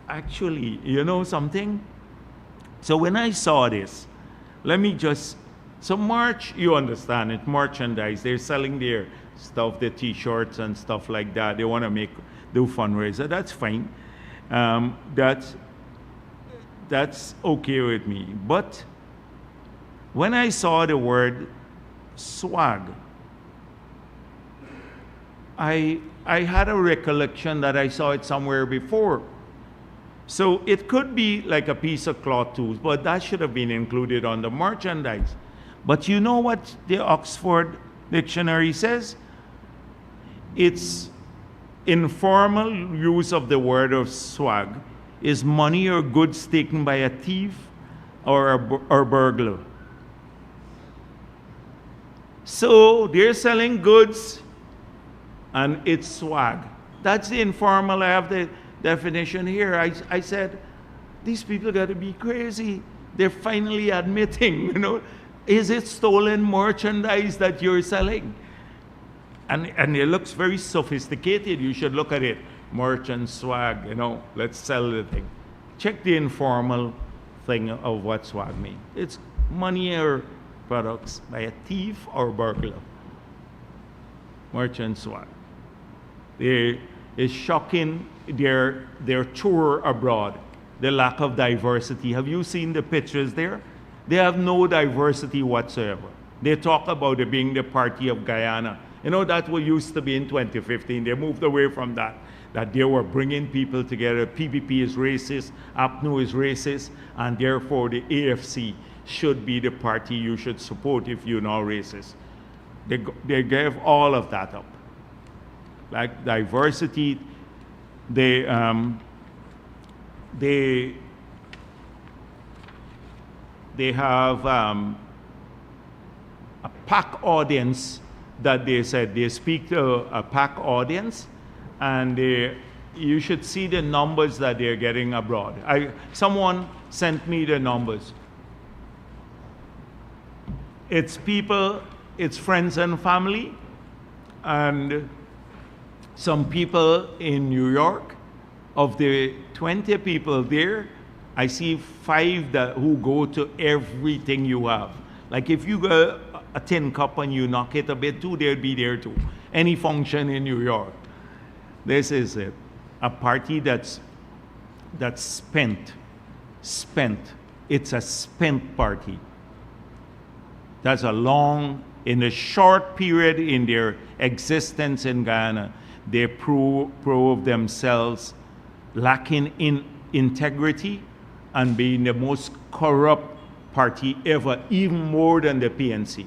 Speaker 1: actually, you know something? So when I saw this, so merch, you understand it, merchandise. They're selling their stuff, the t-shirts and stuff like that. They want to do fundraiser. That's fine. That's okay with me. But when I saw the word swag, I had a recollection that I saw it somewhere before. So it could be like a piece of cloth too, but that should have been included on the merchandise. But you know what the Oxford Dictionary says? It's informal use of the word of swag is money or goods taken by a thief or burglar. So they're selling goods and it's swag. That's the informal. I have the definition here. I said, these people got to be crazy. They're finally admitting, is it stolen merchandise that you're selling? And it looks very sophisticated. You should look at it. Merch and swag, let's sell the thing. Check the informal thing of what swag means. It's money or products by a thief or burglar. Merch and swag. It's shocking their tour abroad, the lack of diversity. Have you seen the pictures there? They have no diversity whatsoever. They talk about it being the party of Guyana. That's what used to be in 2015. They moved away from that they were bringing people together. PPP is racist, APNU is racist, and therefore the AFC should be the party you should support if you're not racist. They gave all of that up. Like diversity, they have a PAC audience that they said they speak to a PAC audience, and you should see the numbers that they're getting abroad. Someone sent me the numbers. It's people, it's friends and family, and some people in New York. Of the 20 people there, I see 5 who go to everything you have. Like if you go a tin cup and you knock it a bit too, they'll be there too. Any function in New York. This is it. A party that's spent. It's a spent party. That's in a short period in their existence in Guyana, they prove themselves lacking in integrity and being the most corrupt party ever, even more than the PNC.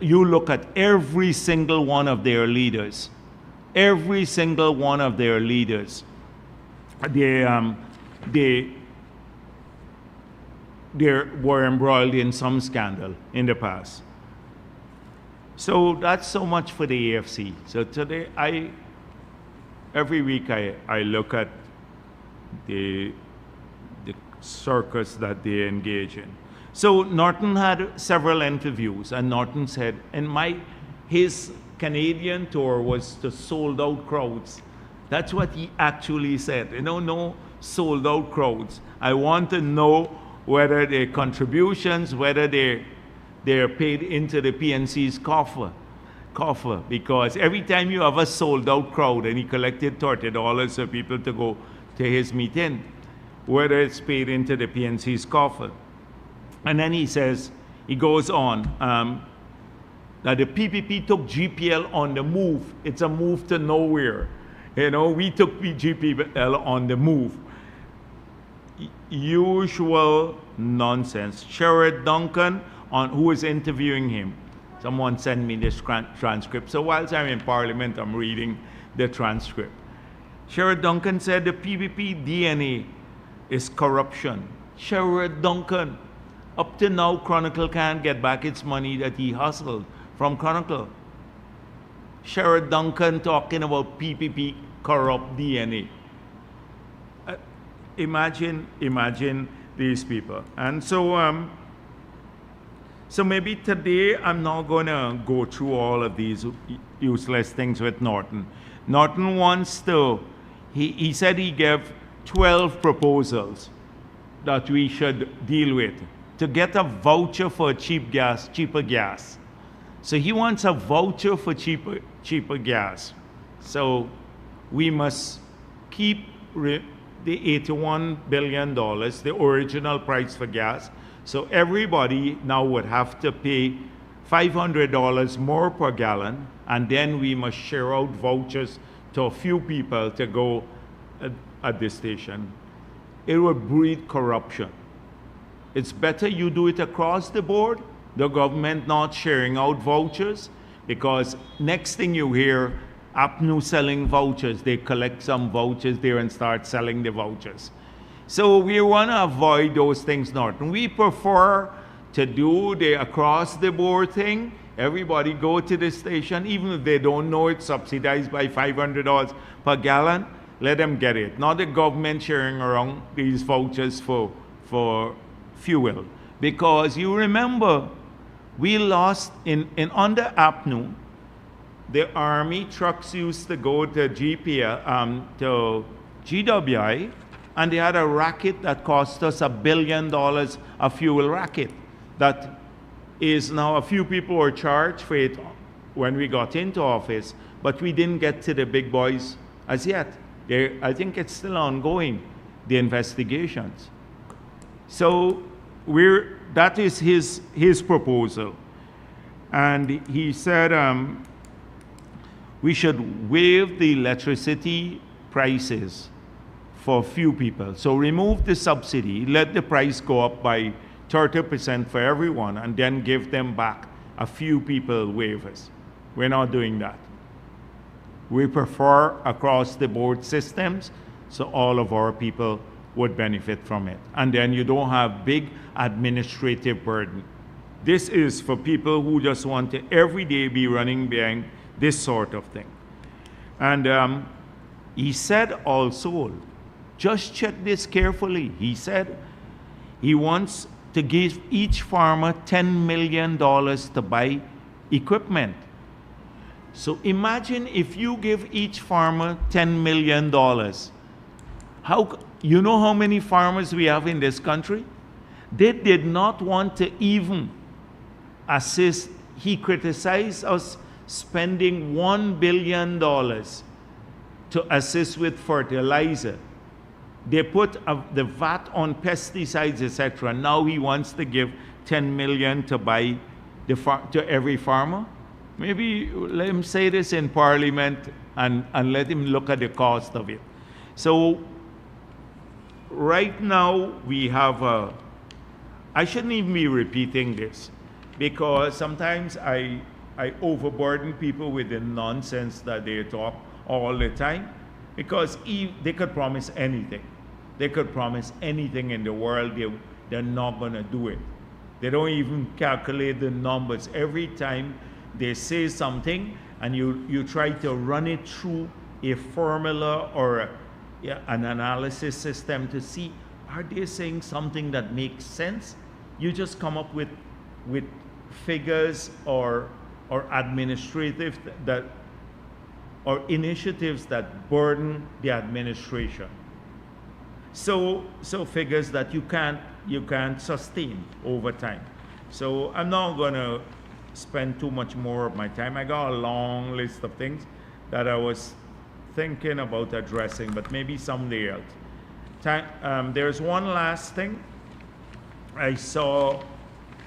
Speaker 1: You look at every single one of their leaders. Every single one of their leaders. They were embroiled in some scandal in the past. So that's so much for the AFC. So today, every week I look at the circus that they engage in. So Norton had several interviews, and Norton said, his Canadian tour was to sold out crowds. That's what he actually said. No sold out crowds. I want to know whether their contributions, whether they're paid into the PNC's coffer. Because every time you have a sold out crowd and he collected $30 for people to go to his meeting, whether it's paid into the PNC's coffer. And then he goes on, that the PPP took GPL on the move. It's a move to nowhere. We took GPL on the move. Usual nonsense. Sherrod Duncan, who was interviewing him, someone sent me this transcript. So whilst I'm in Parliament, I'm reading the transcript. Sherrod Duncan said the PPP DNA is corruption. Sherrod Duncan. Up to now, Chronicle can't get back its money that he hustled from Chronicle. Sherrod Duncan talking about PPP corrupt DNA. Imagine these people. And so maybe today I'm not going to go through all of these useless things with Norton. Norton wants to, he said he gave 12 proposals that we should deal with to get a voucher for cheaper gas. So he wants a voucher for cheaper gas. So we must keep the $81 billion, the original price for gas. So everybody now would have to pay $500 more per gallon, and then we must share out vouchers to a few people to go at the station. It would breed corruption. It's better you do it across the board, the government not sharing out vouchers, because next thing you hear, APNU selling vouchers. They collect some vouchers there and start selling the vouchers. So we want to avoid those things, Norton. We prefer to do the across the board thing. Everybody go to the station, even if they don't know it's subsidized by $500 per gallon, let them get it. Not the government sharing around these vouchers for fuel. Because you remember, we lost under APNU, the Army trucks used to go to to GWI, and they had a racket that cost us $1 billion, a fuel racket. That is now, a few people were charged for it when we got into office, but we didn't get to the big boys as yet. I think it's still ongoing, the investigations. So that is his proposal. And he said we should waive the electricity prices for few people. So remove the subsidy, let the price go up by 30% for everyone, and then give them back a few people waivers. We're not doing that. We prefer across the board systems, so all of our people would benefit from it. And then you don't have big administrative burden. This is for people who just want to every day be running behind this sort of thing. And He said also, just check this carefully. He said he wants to give each farmer $10 million to buy equipment. So imagine if you give each farmer $10 million. You know how many farmers we have in this country? They did not want to even assist. He criticized us spending $1 billion to assist with fertilizer. They put the VAT on pesticides, etc. Now he wants to give $10 million to buy to every farmer. Maybe let him say this in Parliament and let him look at the cost of it. So right now we have I shouldn't even be repeating this, because sometimes I overburden people with the nonsense that they talk all the time, because they could promise anything. They could promise anything in the world. They're not going to do it. They don't even calculate the numbers. Every time they say something and you try to run it through a formula or an analysis system to see, are they saying something that makes sense? You just come up with figures or administrative or initiatives that burden the administration. So figures that you can't sustain over time. So I'm not going to spend too much more of my time. I got a long list of things that I was thinking about addressing, but maybe someday else. There's one last thing. I saw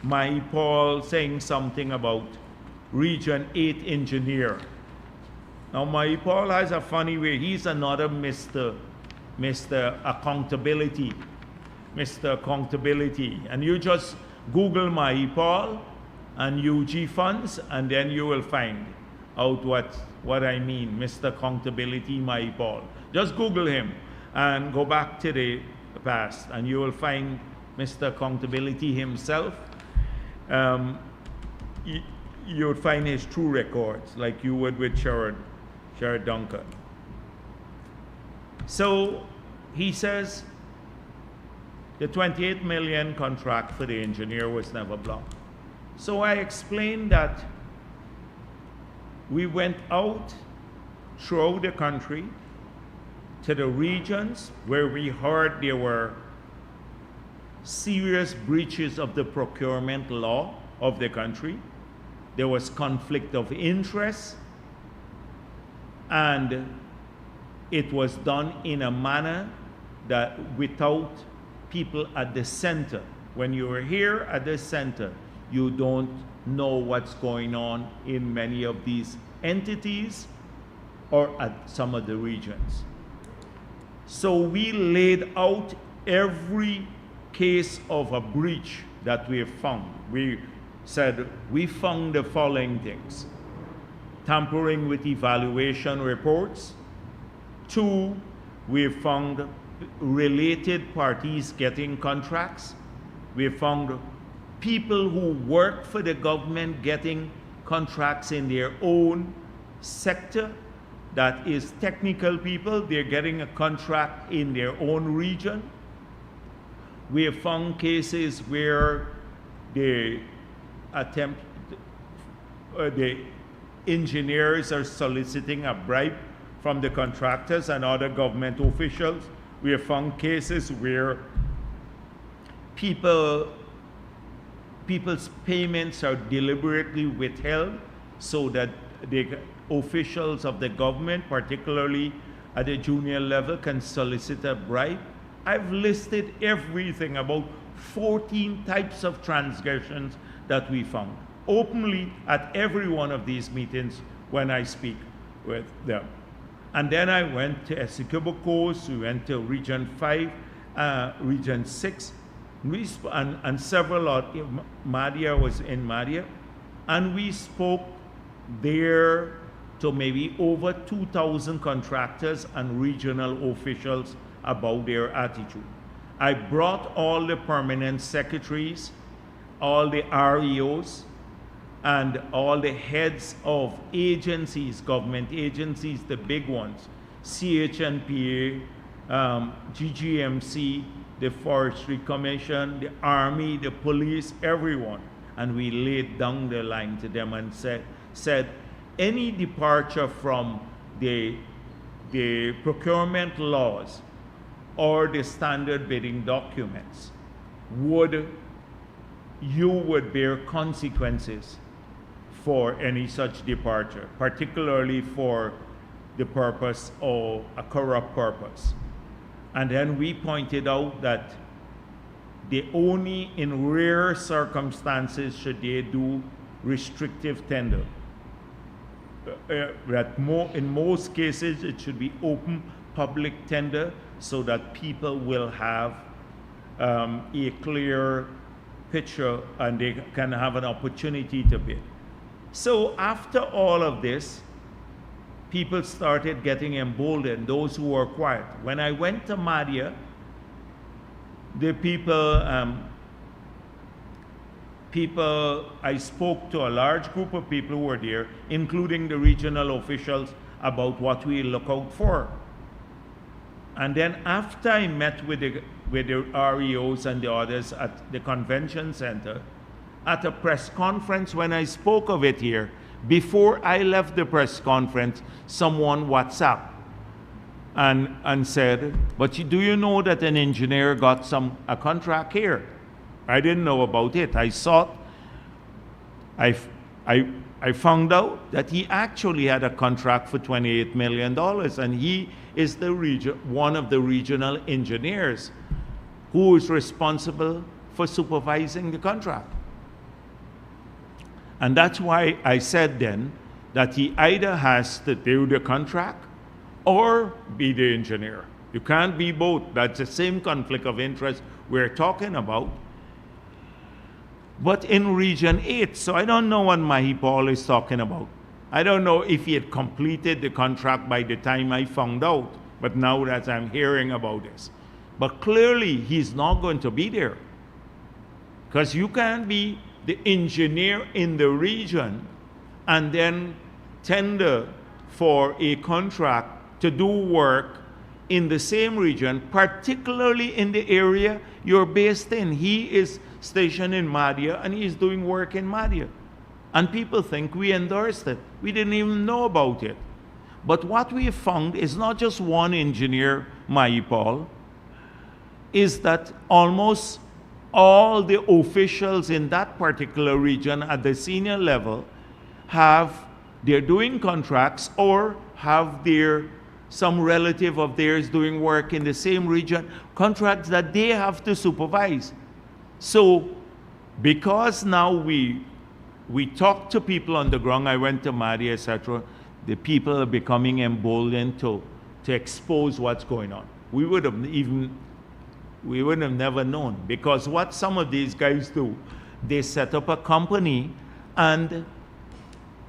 Speaker 1: my Paul saying something about Region 8 engineer. Now my Paul has a funny way. He's another Mr. Accountability. Mr. Accountability. And you just Google my Paul and UG funds, and then you will find out what I mean, Mr. Accountability, my Paul. Just Google him and go back to the past, and you will find Mr. Accountability himself. You would find his true records, like you would with Sherrod Duncan. So he says the $28 million contract for the engineer was never blocked. So I explained that we went out throughout the country to the regions where we heard there were serious breaches of the procurement law of the country. There was conflict of interest, and it was done in a manner that without people at the center. When you are here at the center, you don't know what's going on in many of these entities or at some of the regions. So we laid out every case of a breach that we have found. We said we found the following things: tampering with evaluation reports. 2, we found related parties getting contracts. We found people who work for the government getting contracts in their own sector. That is technical people, they're getting a contract in their own region. We have found cases where the engineers are soliciting a bribe from the contractors and other government officials. We have found cases where people's payments are deliberately withheld so that the officials of the government, particularly at the junior level, can solicit a bribe. I've listed everything, about 14 types of transgressions that we found openly at every one of these meetings when I speak with them. And then I went to Essequibo Coast, we went to Region 5, Region 6, and several, Madia was in Madia, and we spoke there to maybe over 2,000 contractors and regional officials about their attitude. I brought all the permanent secretaries, all the REOs, and all the heads of agencies, government agencies, the big ones, CHNPA, GGMC, the Forestry Commission, the Army, the police, everyone. And we laid down the line to them and said any departure from the procurement laws or the standard bidding documents you would bear consequences for any such departure, particularly for the purpose or a corrupt purpose. And then we pointed out that only in rare circumstances should they do restrictive tender. In most cases, it should be open public tender so that people will have a clear picture and they can have an opportunity to bid. So after all of this, people started getting emboldened, those who were quiet. When I went to Madhya, the I spoke to a large group of people who were there, including the regional officials, about what we look out for. And then after I met with the REOs and the others at the convention center, at a press conference when I spoke of it here, before I left the press conference, someone WhatsApped and said, but do you know that an engineer got a contract here? I didn't know about it. I found out that he actually had a contract for $28 million, and he is one of the regional engineers who is responsible for supervising the contract. And that's why I said then that he either has to do the contract or be the engineer. You can't be both. That's the same conflict of interest we're talking about. But in Region 8, so I don't know what Mahipal is talking about. I don't know if he had completed the contract by the time I found out, but now that I'm hearing about this. But clearly, he's not going to be there. Because you can't be the engineer in the region and then tender for a contract to do work in the same region, particularly in the area you're based in. He is stationed in Madhya and he's doing work in Madhya. And people think we endorsed it. We didn't even know about it. But what we found is not just one engineer, Mahipal, is that almost all the officials in that particular region at the senior level they're doing contracts or have some relative of theirs doing work in the same region, contracts that they have to supervise. So because now we talk to people on the ground, I went to Madhya, etc., the people are becoming emboldened to expose what's going on. We would have never known, because what some of these guys do, they set up a company and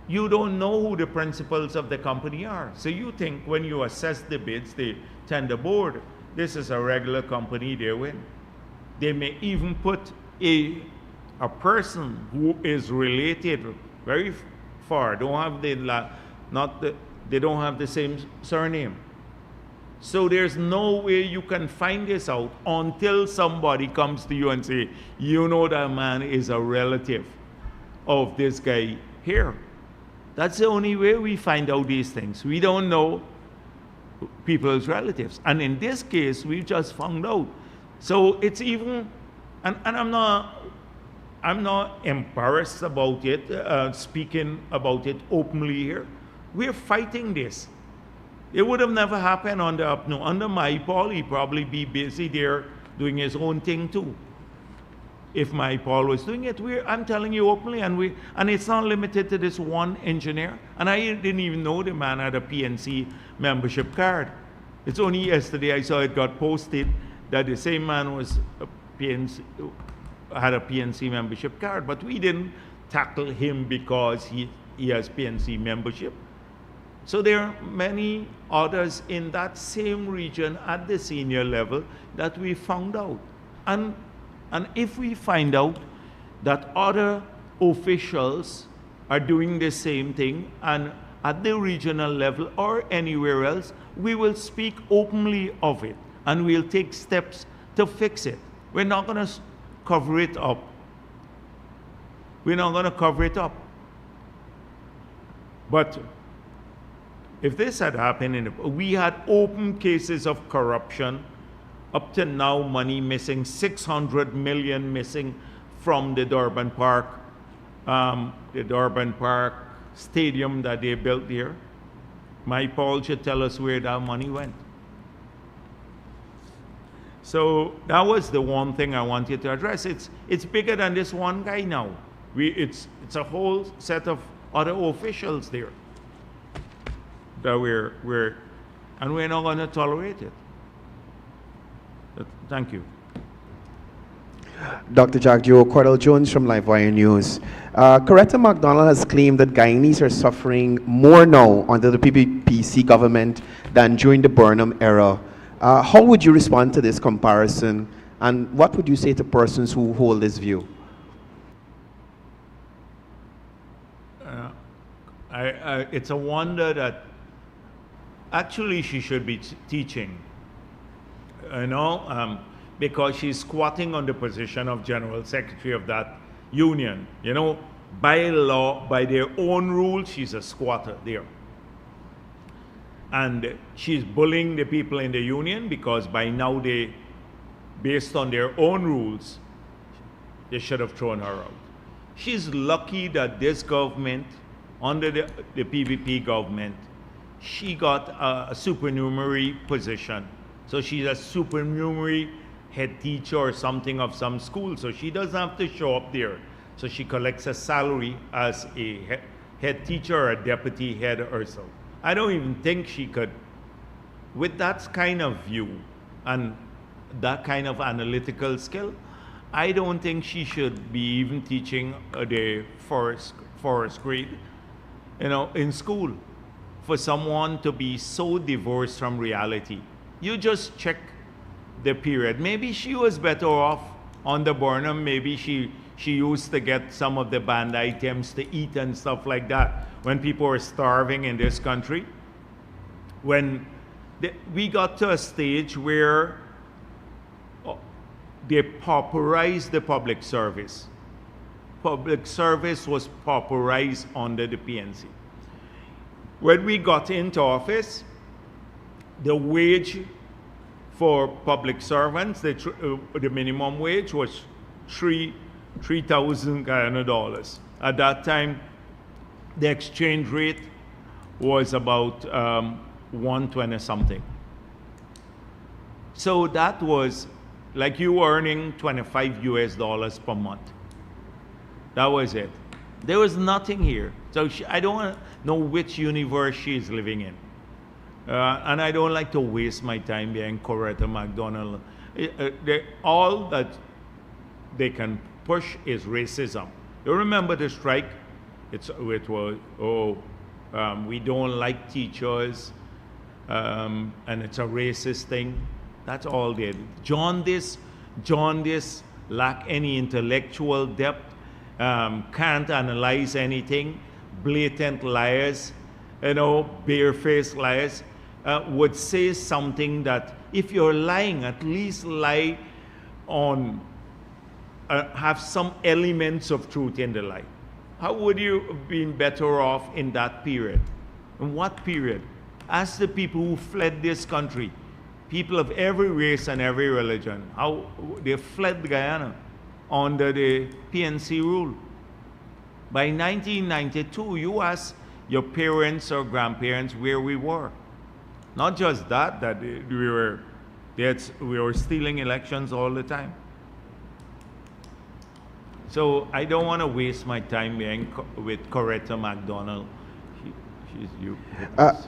Speaker 1: you don't know who the principals of the company are. So you think when you assess the bids, the tender board, this is a regular company, they win. They may even put a person who is related very far, they don't have the same surname. So there's no way you can find this out until somebody comes to you and say, you know that man is a relative of this guy here. That's the only way we find out these things. We don't know people's relatives. And in this case, we just found out. So it's even, and I'm not embarrassed about it, speaking about it openly here. We're fighting this. It would have never happened under UPNO. Under Mahipal, he'd probably be busy there doing his own thing too. If Mahipal was doing it, I'm telling you openly, and it's not limited to this one engineer. And I didn't even know the man had a PNC membership card. It's only yesterday I saw it got posted that the same man had a PNC membership card, but we didn't tackle him because he has PNC membership. So there are many others in that same region at the senior level that we found out. And if we find out that other officials are doing the same thing and at the regional level or anywhere else, we will speak openly of it and we'll take steps to fix it. We're not going to cover it up. We're not going to cover it up. But if this had happened, we had open cases of corruption. Up to now, money missing, 600 million missing from the Durban Park Stadium that they built there. My Paul should tell us where that money went. So that was the one thing I wanted to address. It's bigger than this one guy now. It's a whole set of other officials there that we're not going to tolerate it. Thank you.
Speaker 2: Dr. Jagdeo, Cordell Jones from Livewire News. Coretta MacDonald has claimed that Guyanese are suffering more now under the PPPC government than during the Burnham era. How would you respond to this comparison, and what would you say to persons who hold this view?
Speaker 1: It's a wonder that actually she should be teaching, because she's squatting on the position of General Secretary of that union. By law, by their own rules, she's a squatter there. And she's bullying the people in the union because by now based on their own rules, they should have thrown her out. She's lucky that this government, under the PPP government, she got a supernumerary position. So she's a supernumerary head teacher or something of some school. So she doesn't have to show up there. So she collects a salary as a head teacher or a deputy head herself. I don't even think she could, with that kind of view and that kind of analytical skill, I don't think she should be even teaching the forest grade, in school. For someone to be so divorced from reality, you just check the period. Maybe she was better off on the Burnham. Maybe she used to get some of the banned items to eat and stuff like that when people were starving in this country. When we got to a stage where they pauperized the public service. Public service was pauperized under the PNC. When we got into office, the wage for public servants, the minimum wage was $3,000 Guyana. At that time, the exchange rate was about 120 something. So that was like you earning $25 per month. That was it. There was nothing here. So I don't know which universe she's living in. And I don't like to waste my time being Coretta MacDonald. All that they can push is racism. You remember the strike? It was, we don't like teachers, and it's a racist thing. That's all they did. Jaundice, lack any intellectual depth, can't analyze anything, blatant liars, barefaced liars, would say something that if you're lying, at least lie on, have some elements of truth in the lie. How would you have been better off in that period? In what period? Ask the people who fled this country, people of every race and every religion, how they fled Guyana under the PNC rule. By 1992, you ask your parents or grandparents where we were. Not just that we were stealing elections all the time. So I don't want to waste my time with Coretta MacDonald.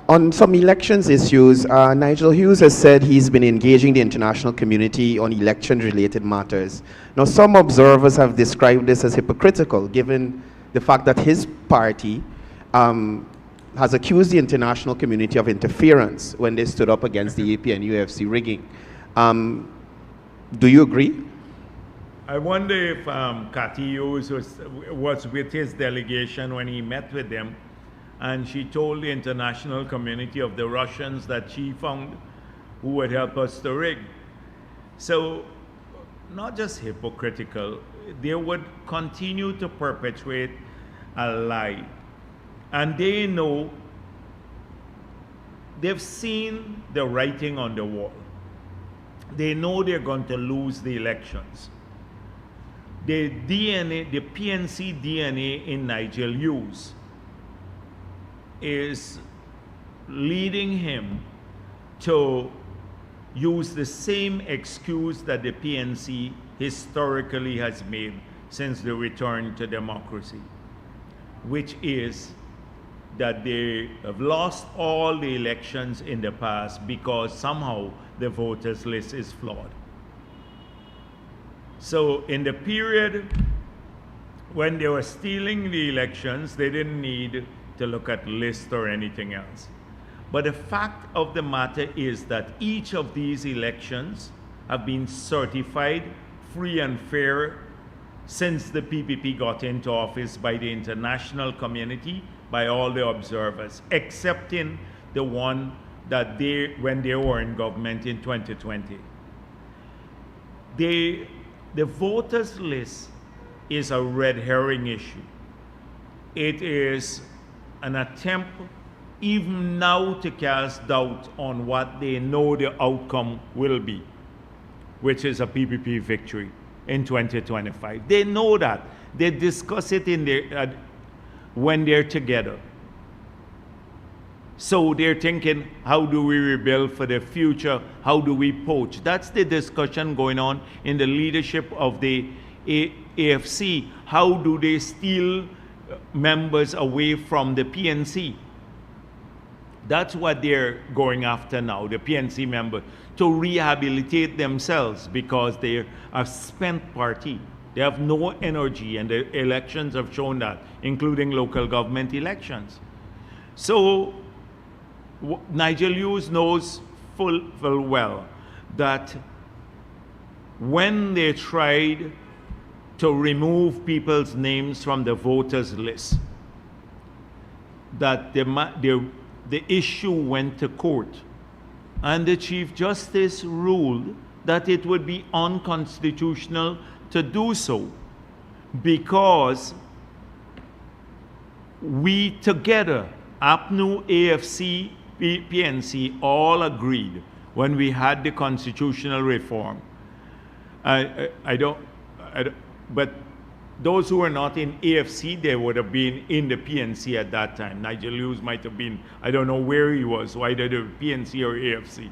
Speaker 2: On some elections issues, Nigel Hughes has said he's been engaging the international community on election-related matters. Now, some observers have described this as hypocritical, given the fact that his party has accused the international community of interference when they stood up against the AP and UFC rigging. Do you agree?
Speaker 1: I wonder if Cathy Hughes was with his delegation when he met with them, and she told the international community of the Russians that she found who would help us to rig. So, not just hypocritical, they would continue to perpetuate a lie. And they know, they've seen the writing on the wall. They know they're going to lose the elections. The DNA, the PNC DNA in Nigel Hughes is leading him to use the same excuse that the PNC historically has made since the return to democracy, which is that they have lost all the elections in the past because somehow the voters list is flawed. So in the period when they were stealing the elections, they didn't need to look at list or anything else. But the fact of the matter is that each of these elections have been certified free and fair since the PPP got into office by the international community, by all the observers, excepting the one that when they were in government in 2020. The voters list is a red herring issue. It is an attempt even now to cast doubt on what they know the outcome will be, which is a PPP victory in 2025. They know that. They discuss it in their, when they're together. So they're thinking, how do we rebuild for the future? How do we poach? That's the discussion going on in the leadership of the AFC. How do they steal members away from the PNC? That's what they're going after now, the PNC members, to rehabilitate themselves because they're a spent party. They have no energy, and the elections have shown that, including local government elections. So Nigel Hughes knows full well that when they tried to remove people's names from the voters list, that the issue went to court, and the Chief Justice ruled that it would be unconstitutional to do so because we together, APNU, AFC, PNC, all agreed when we had the constitutional reform. But those who were not in AFC, they would have been in the PNC at that time. Nigel Hughes might have been, I don't know where he was, so either the PNC or AFC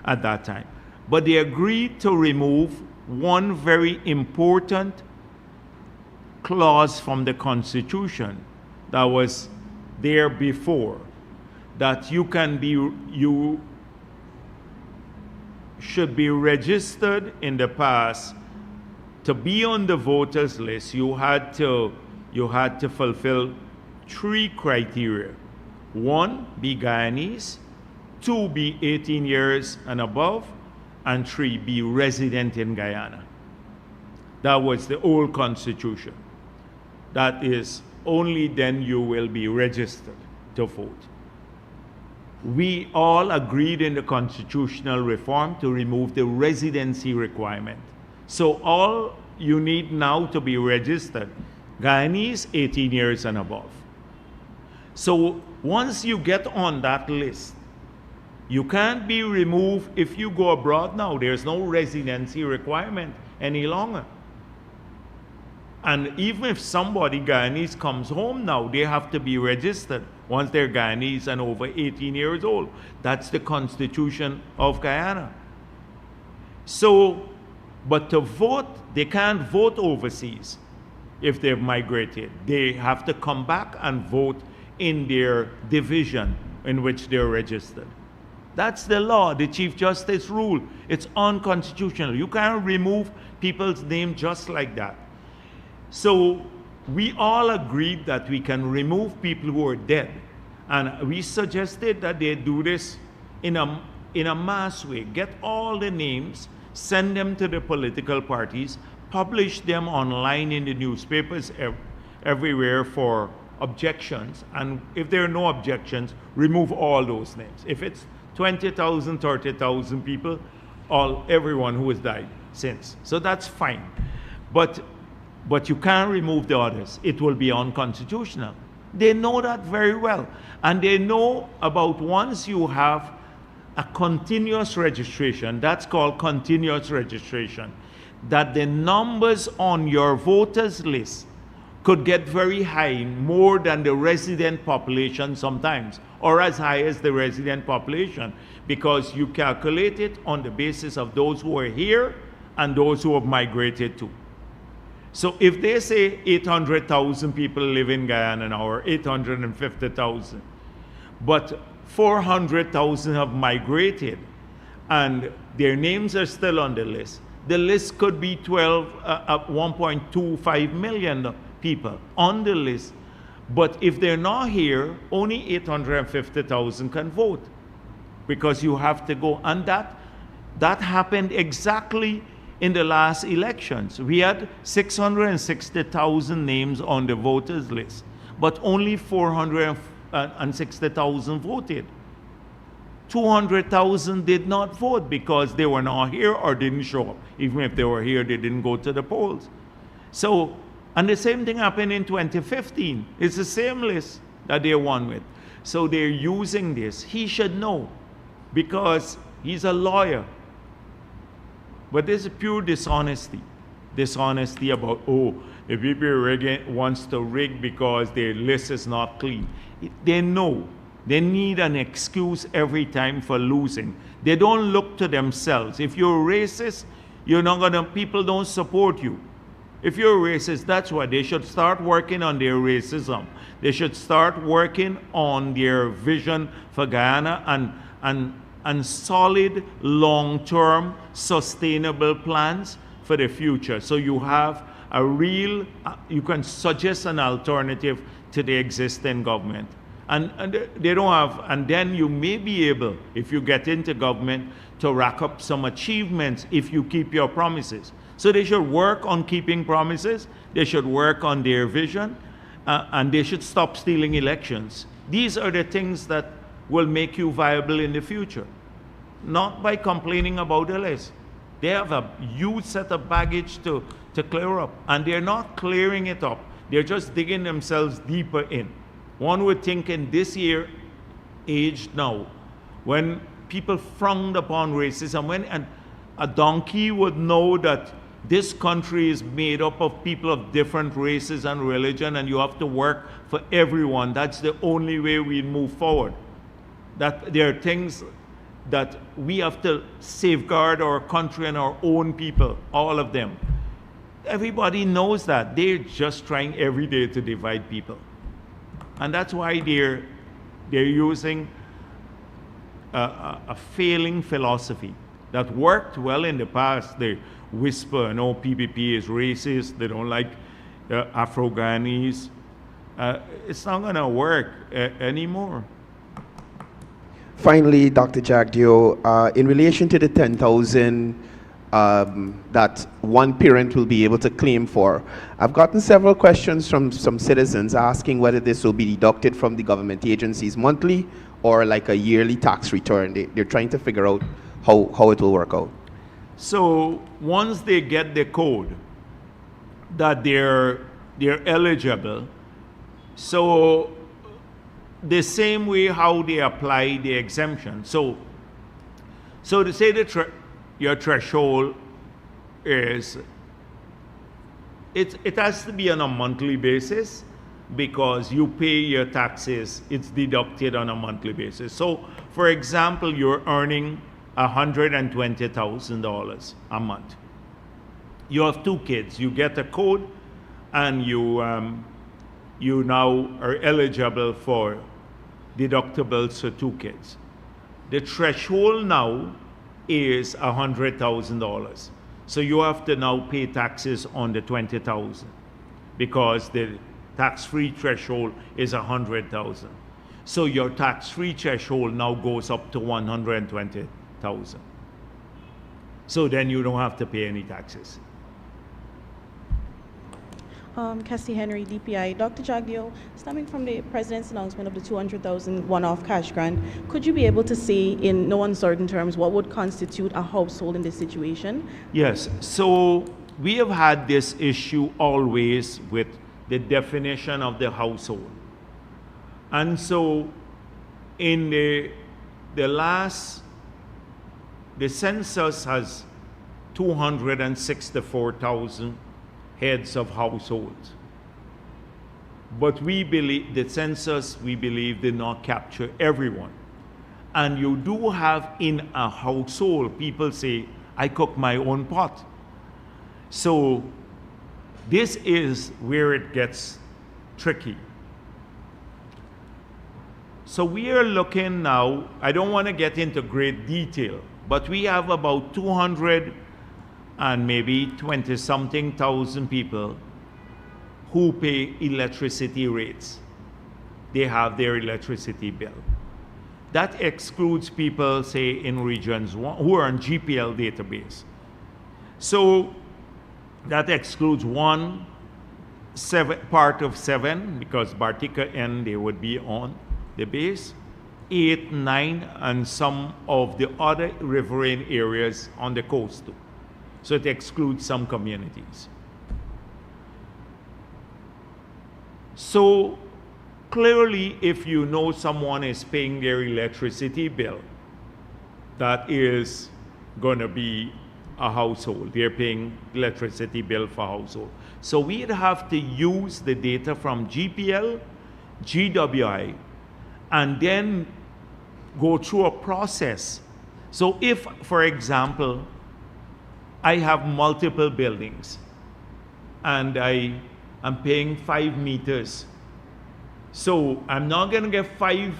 Speaker 1: at that time. But they agreed to remove one very important clause from the Constitution that was there before, that you should be registered in the past. To be on the voters list, you had to fulfill 3 criteria. 1, be Guyanese. 2, be 18 years and above. And 3, be resident in Guyana. That was the old constitution. That is, only then you will be registered to vote. We all agreed in the constitutional reform to remove the residency requirement. So all you need now to be registered, Guyanese, 18 years and above. So once you get on that list, you can't be removed if you go abroad now. There's no residency requirement any longer. And even if somebody Guyanese comes home now, they have to be registered once they're Guyanese and over 18 years old. That's the Constitution of Guyana. So, but to vote, they can't vote overseas if they've migrated. They have to come back and vote in their division in which they're registered. That's the law. The Chief Justice ruled. It's unconstitutional. You can't remove people's name just like that. So we all agreed that we can remove people who are dead. And we suggested that they do this in a mass way. Get all the names, send them to the political parties, publish them online in the newspapers everywhere for objections, and if there are no objections, remove all those names. If it's 20,000, 30,000 people, everyone who has died since. So that's fine. But you can't remove the others. It will be unconstitutional. They know that very well. And they know about once you have a continuous registration, that's called continuous registration, that the numbers on your voters list could get very high, more than the resident population sometimes, or as high as the resident population, because you calculate it on the basis of those who are here and those who have migrated to. So if they say 800,000 people live in Guyana now, or 850,000, but 400,000 have migrated and their names are still on the list could be 1.25 million people on the list. But if they're not here, only 850,000 can vote, because you have to go. And that happened exactly in the last elections. We had 660,000 names on the voters list, but only 460,000 voted. 200,000 did not vote because they were not here or didn't show up. Even if they were here, they didn't go to the polls. So, and the same thing happened in 2015. It's the same list that they won with. So they're using this. He should know, because he's a lawyer. But this is pure dishonesty. Dishonesty about, oh, the PPP wants to rig because their list is not clean. They know. They need an excuse every time for losing. They don't look to themselves. If you're racist, people don't support you. If you're racist, that's why they should start working on their racism. They should start working on their vision for Guyana and solid, long-term, sustainable plans for the future. So you have a real, you can suggest an alternative to the existing government. And they don't have, and then you may be able, if you get into government, to rack up some achievements if you keep your promises. So they should work on keeping promises, they should work on their vision, and they should stop stealing elections. These are the things that will make you viable in the future. Not by complaining about the list. They have a huge set of baggage to clear up, and they're not clearing it up. They're just digging themselves deeper in. One would think in this year, age now, when people frowned upon racism, and a donkey would know that this country is made up of people of different races and religion, and you have to work for everyone. That's the only way we move forward. That there are things that we have to safeguard our country and our own people, all of them. Everybody knows that. They're just trying every day to divide people. And that's why they're using a failing philosophy that worked well in the past. They whisper, no, PPP is racist, they don't like Afro-Guyanese. It's not going to work anymore.
Speaker 2: Finally, Dr. Jagdeo, in relation to the 10,000 that one parent will be able to claim for, I've gotten several questions from some citizens asking whether this will be deducted from the government agencies monthly or like a yearly tax return. They're trying to figure out how it will work out.
Speaker 1: So once they get the code that they're eligible, so the same way how they apply the exemption. So to say your threshold is, it has to be on a monthly basis, because you pay your taxes, it's deducted on a monthly basis. So for example, you're earning $120,000 a month. You have 2 kids, you get a code, and you now are eligible for deductibles for 2 kids. The threshold now is $100,000. So you have to now pay taxes on the 20,000, because the tax-free threshold is 100,000. So your tax-free threshold now goes up to 120,000. So then you don't have to pay any taxes.
Speaker 3: Cassie Henry, DPI. Dr. Jagdeo, stemming from the President's announcement of the 200,000 one-off cash grant, could you be able to say in no uncertain terms what would constitute a household in this situation?
Speaker 1: Yes, so we have had this issue always with the definition of the household. And so in the census has 264,000 heads of households. But we believe, the census, we believe, did not capture everyone. And you do have in a household, people say, I cook my own pot. So this is where it gets tricky. So we are looking now, I don't want to get into great detail, but we have about 200 and maybe 20-something thousand people who pay electricity rates. They have their electricity bill. That excludes people, say, in regions who are on GPL database. So that excludes part of 7, because Bartica N, they would be on the base, 8, 9, and some of the other riverine areas on the coast too. So it excludes some communities. So clearly, if you know someone is paying their electricity bill, that is going to be a household. They're paying electricity bill for household. So we'd have to use the data from GPL, GWI, and then go through a process. So if, for example, I have multiple buildings and I am paying 5 meters, so I'm not going to get 5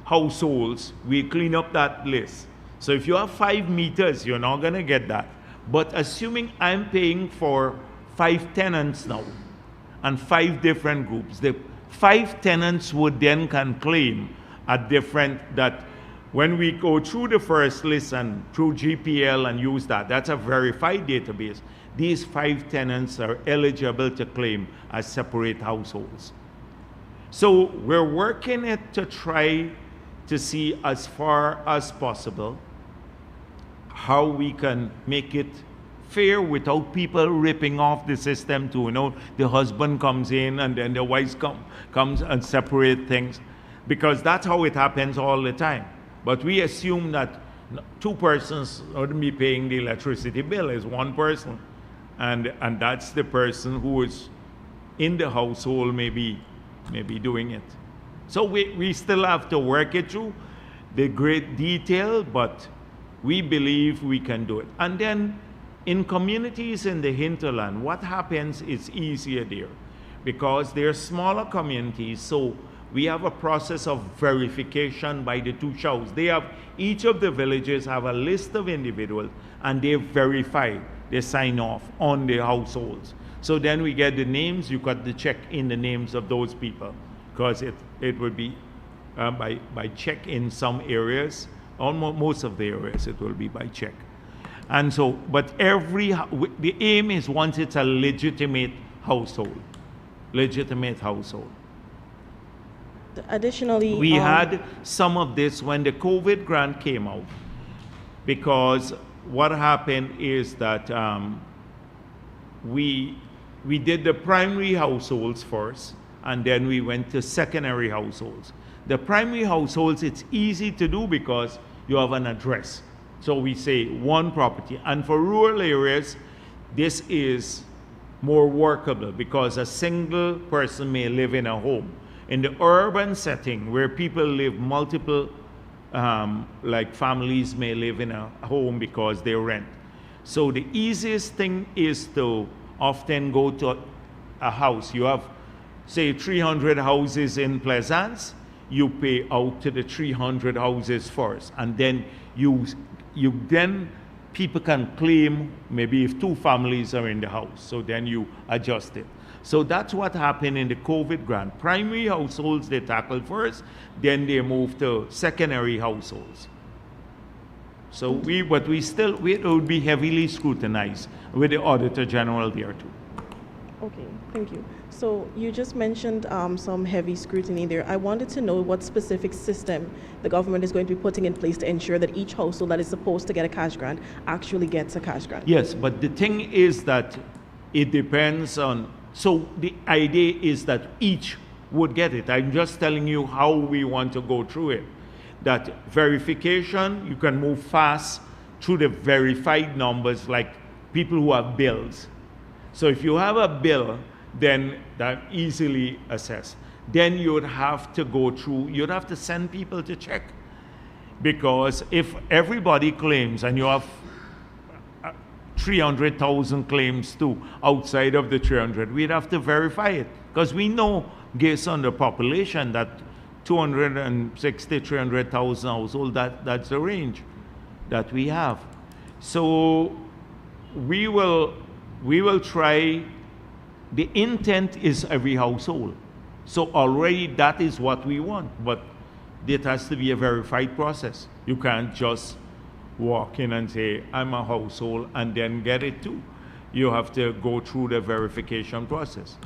Speaker 1: households. We clean up that list. So if you have 5 meters, you're not going to get that. But assuming I'm paying for 5 tenants now and 5 different groups, the 5 tenants would then can claim a different, that when we go through the first list and through GPL and use that, that's a verified database. These 5 tenants are eligible to claim as separate households. So we're working it to try to see as far as possible how we can make it fair without people ripping off the system too. You know, the husband comes in and then the wife comes and separate things, because that's how it happens all the time. But we assume that 2 persons wouldn't be paying the electricity bill, is 1 person. And that's the person who is in the household maybe doing it. So we still have to work it through the great detail, but we believe we can do it. And then in communities in the hinterland, what happens is easier there, because they're smaller communities, so we have a process of verification by the 2 shows. Each of the villages have a list of individuals, and they verify, they sign off on the households. So then we get the names, you got to check in the names of those people, because it would be by check in some areas, almost most of the areas it will be by check. And so, but the aim is once it's a legitimate household.
Speaker 3: Additionally,
Speaker 1: we had some of this when the COVID grant came out, because what happened is that we did the primary households first, and then we went to secondary households. The primary households, it's easy to do because you have an address. So we say 1 property. And for rural areas, this is more workable because a single person may live in a home. In the urban setting where people live multiple, like families may live in a home because they rent. So the easiest thing is to often go to a house. You have, say, 300 houses in Plaisance. You pay out to the 300 houses first, and then then people can claim maybe if 2 families are in the house, so then you adjust it. So that's what happened in the COVID grant. Primary households they tackled first, then they moved to secondary households. So it would be heavily scrutinized with the Auditor General there too.
Speaker 3: Okay, thank you. So you just mentioned some heavy scrutiny there. I wanted to know what specific system the government is going to be putting in place to ensure that each household that is supposed to get a cash grant actually gets a cash grant.
Speaker 1: Yes, but the thing is that it depends on, so the idea is that each would get it. I'm just telling you how we want to go through it. That verification, you can move fast through the verified numbers, like people who have bills. So if you have a bill, then that easily assessed. Then you would have to go through, you'd have to send people to check. Because if everybody claims and you have 300,000 claims too outside of the 300, we'd have to verify it. Because we know, based on the population, that 260, 300,000 households, that's the range that we have. So we will try, the intent is every household. So already that is what we want, but it has to be a verified process. You can't just walk in and say, I'm a household, and then get it too. You have to go through the verification process.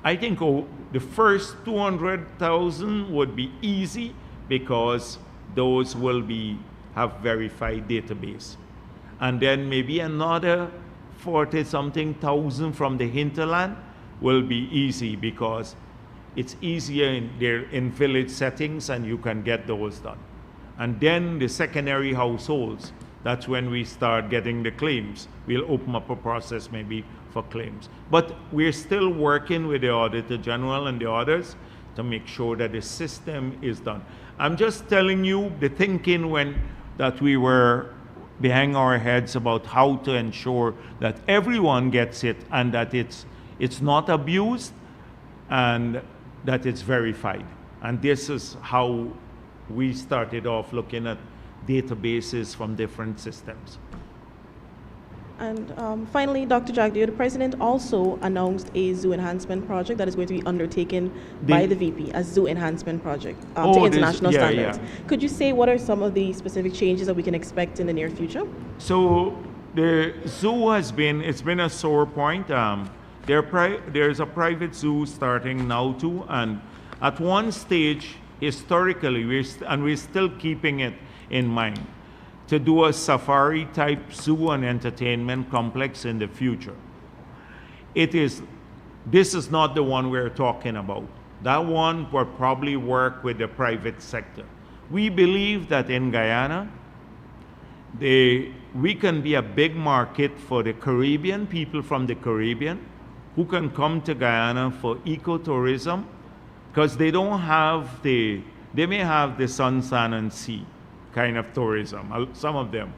Speaker 1: I think the first 200,000 would be easy because those will have verified database. And then maybe another 40-something thousand from the hinterland will be easy because it's easier in village settings and you can get those done. And then the secondary households, that's when we start getting the claims. We'll open up a process maybe for claims. But we're still working with the Auditor General and the others to make sure that the system is done. I'm just telling you the thinking that we were behind our heads about how to ensure that everyone gets it and that it's not abused and that it's verified. And this is how we started off looking at databases from different systems.
Speaker 3: And finally, Dr. Jagdeo, the President also announced a zoo enhancement project that is going to be undertaken by the VP, a zoo enhancement project to international standards.
Speaker 1: Yeah.
Speaker 3: Could you say what are some of the specific changes that we can expect in the near future?
Speaker 1: So the zoo it's been a sore point. There's a private zoo starting now too, and at one stage, historically, we're still keeping it in mind, to do a safari type zoo and entertainment complex in the future. This is not the one we're talking about. That one will probably work with the private sector. We believe that in Guyana, we can be a big market for the Caribbean, people from the Caribbean, who can come to Guyana for ecotourism, because they may have the sun, sand, and sea kind of tourism, some of them,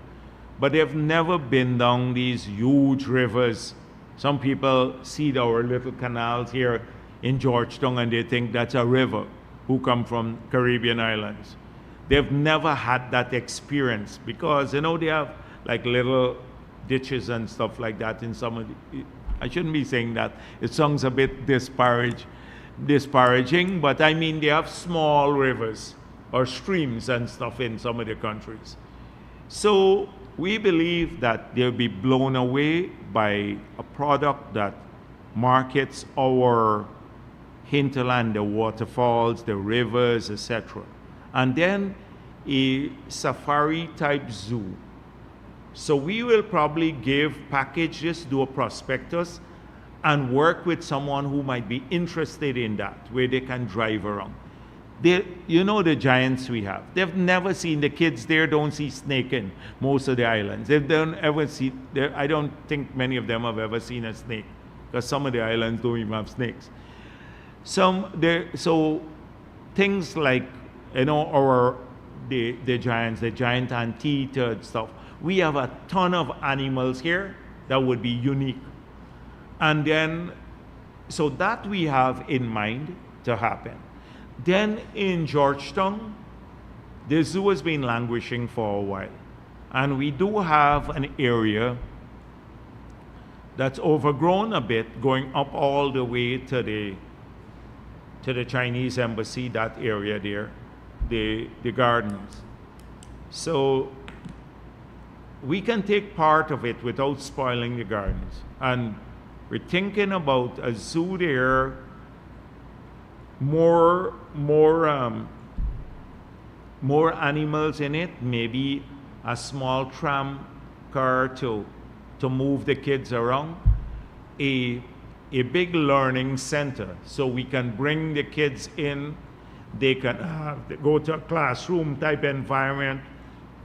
Speaker 1: but they've never been down these huge rivers. Some people see our little canals here in Georgetown and they think that's a river, who come from Caribbean islands. They've never had that experience because, they have like little ditches and stuff like that in some of the, I shouldn't be saying that. It sounds a bit disparaging, but I mean, they have small rivers or streams and stuff in some of the countries. So we believe that they'll be blown away by a product that markets our hinterland, the waterfalls, the rivers, etc. And then a safari type zoo. So we will probably give packages, do a prospectus, and work with someone who might be interested in that, where they can drive around. The giants we have. They've never seen, the kids there don't see snake in most of the islands. They don't ever see, I don't think many of them have ever seen a snake, because some of the islands don't even have snakes. So things like, the giants, the giant anteater and stuff. We have a ton of animals here that would be unique. And then, so that we have in mind to happen. Then in Georgetown, the zoo has been languishing for a while. And we do have an area that's overgrown a bit, going up all the way to the Chinese embassy, that area there, the gardens. So we can take part of it without spoiling the gardens. And We're thinking about a zoo there, more animals in it, maybe a small tram car to move the kids around, a big learning center so we can bring the kids in, they can go to a classroom type environment,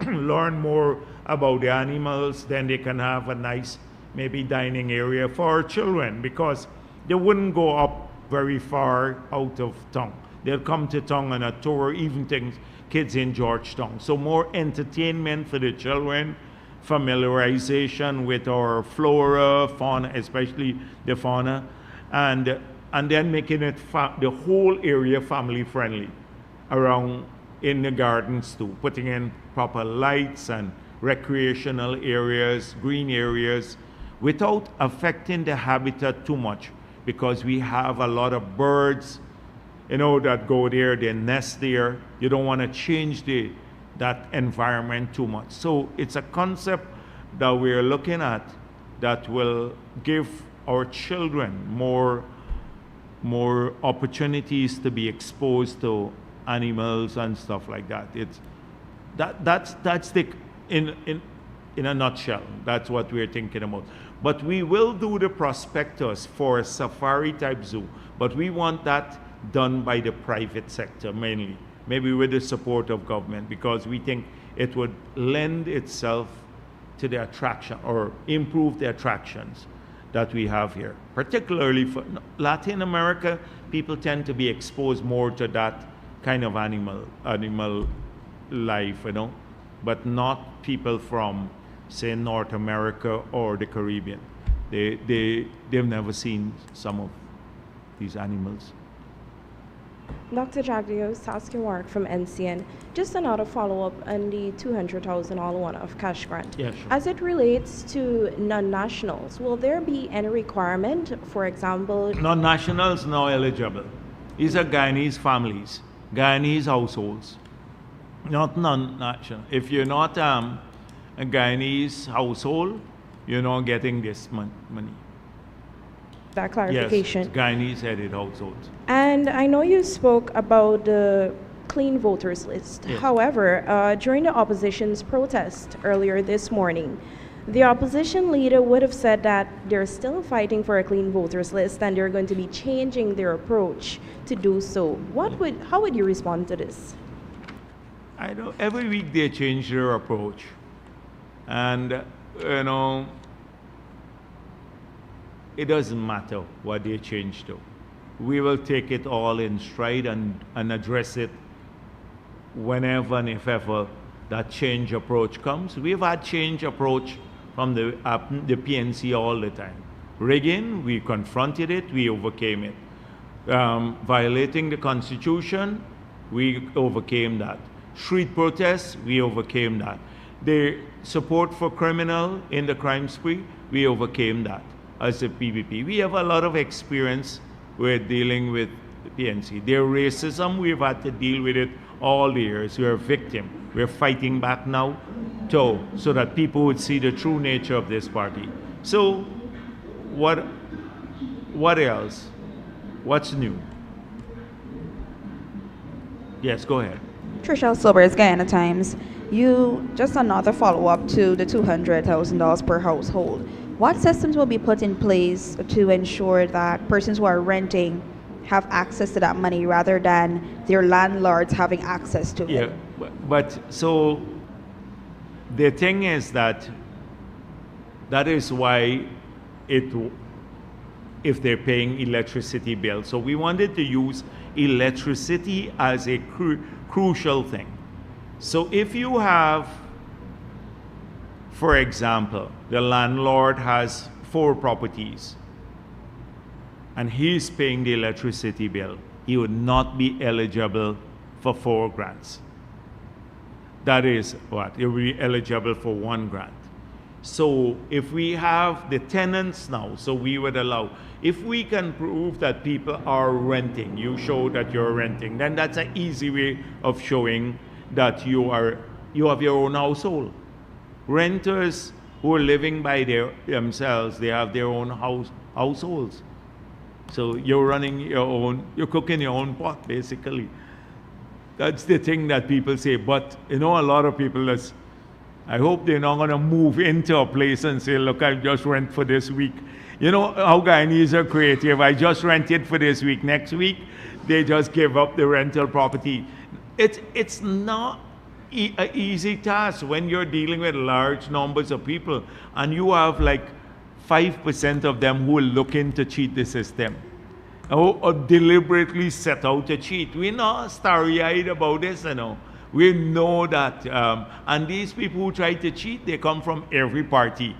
Speaker 1: learn more about the animals, then they can have a nice maybe dining area for our children, because they wouldn't go up very far out of town. They'll come to town on a tour, even things, kids in Georgetown. So more entertainment for the children, familiarization with our flora, fauna, especially the fauna, and then making it the whole area family friendly around in the gardens too, putting in proper lights and recreational areas, green areas, without affecting the habitat too much, because we have a lot of birds, that go there, they nest there. You don't want to change that environment too much. So it's a concept that we're looking at that will give our children more opportunities to be exposed to animals and stuff like that. That's the in a nutshell. That's what we're thinking about. But we will do the prospectus for a safari type zoo, but we want that done by the private sector mainly, maybe with the support of government, because we think it would lend itself to the attraction or improve the attractions that we have here. Particularly for Latin America, people tend to be exposed more to that kind of animal life, but not people from, say, North America or the Caribbean. They've never seen some of these animals.
Speaker 4: Dr. Jagdeo, Saskia Warwick from NCN. Just another follow-up on the $200,000 one-off cash grant.
Speaker 1: Yeah, sure.
Speaker 4: As it relates to non-nationals, will there be any requirement, for example?
Speaker 1: Non-nationals now eligible. These are Guyanese families, Guyanese households, not non-national. If you're not a Guyanese household, you're not getting this money.
Speaker 4: That clarification.
Speaker 1: Yes, Guyanese headed households.
Speaker 4: And I know you spoke about the clean voters list.
Speaker 1: Yeah.
Speaker 4: However, during the opposition's protest earlier this morning, the opposition leader would have said that they're still fighting for a clean voters list and they're going to be changing their approach to do so. How would you respond to this?
Speaker 1: I know every week they change their approach, and it doesn't matter what they change to. We will take it all in stride and address it whenever and if ever that change approach comes. We've had change approach from the PNC all the time. Rigging, we confronted it, we overcame it. Violating the Constitution, we overcame that. Street protests, we overcame that. The support for criminal in the crime spree, we overcame that as a PPP. We have a lot of experience with dealing with the PNC. Their racism, we've had to deal with it all the years. We're a victim. We're fighting back now so that people would see the true nature of this party. So what else? What's new? Yes, go ahead.
Speaker 5: Trishelle Silvers, Guyana Times. Just another follow-up to the $200,000 per household. What systems will be put in place to ensure that persons who are renting have access to that money rather than their landlords having access to it?
Speaker 1: Yeah, but so the thing is that is why if they're paying electricity bill. So we wanted to use electricity as a crucial thing. So if you have, for example, the landlord has 4 properties and he's paying the electricity bill, he would not be eligible for 4 grants. That is what? He will be eligible for 1 grant. So if we have the tenants now, so we would allow, if we can prove that people are renting, you show that you're renting, then that's an easy way of showing that you have your own household. Renters who are living by themselves, they have their own households. So you're running your own, you're cooking your own pot, basically. That's the thing that people say. But, a lot of people, I hope they're not going to move into a place and say, look, I just rent for this week. You know how Guyanese are creative. I just rented for this week. Next week, they just give up the rental property. It's not an easy task when you're dealing with large numbers of people and you have like 5% of them who will look in to cheat the system or deliberately set out to cheat. We're not starry-eyed about this, We know that. And these people who try to cheat, they come from every party.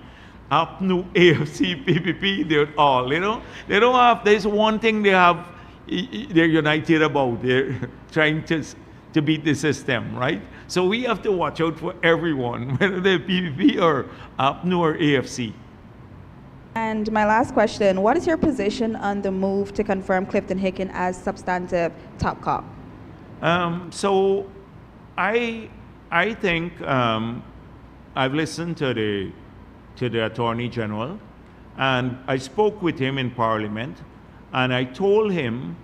Speaker 1: APNU, AFC, PPP, they're all, They don't have, there's one thing they're united about. They're trying to beat the system, right? So we have to watch out for everyone, whether they're PPP or APNU or AFC.
Speaker 5: And my last question, what is your position on the move to confirm Clifton Hicken as substantive top cop?
Speaker 1: So I think I've listened to the Attorney General, and I spoke with him in Parliament, and I told him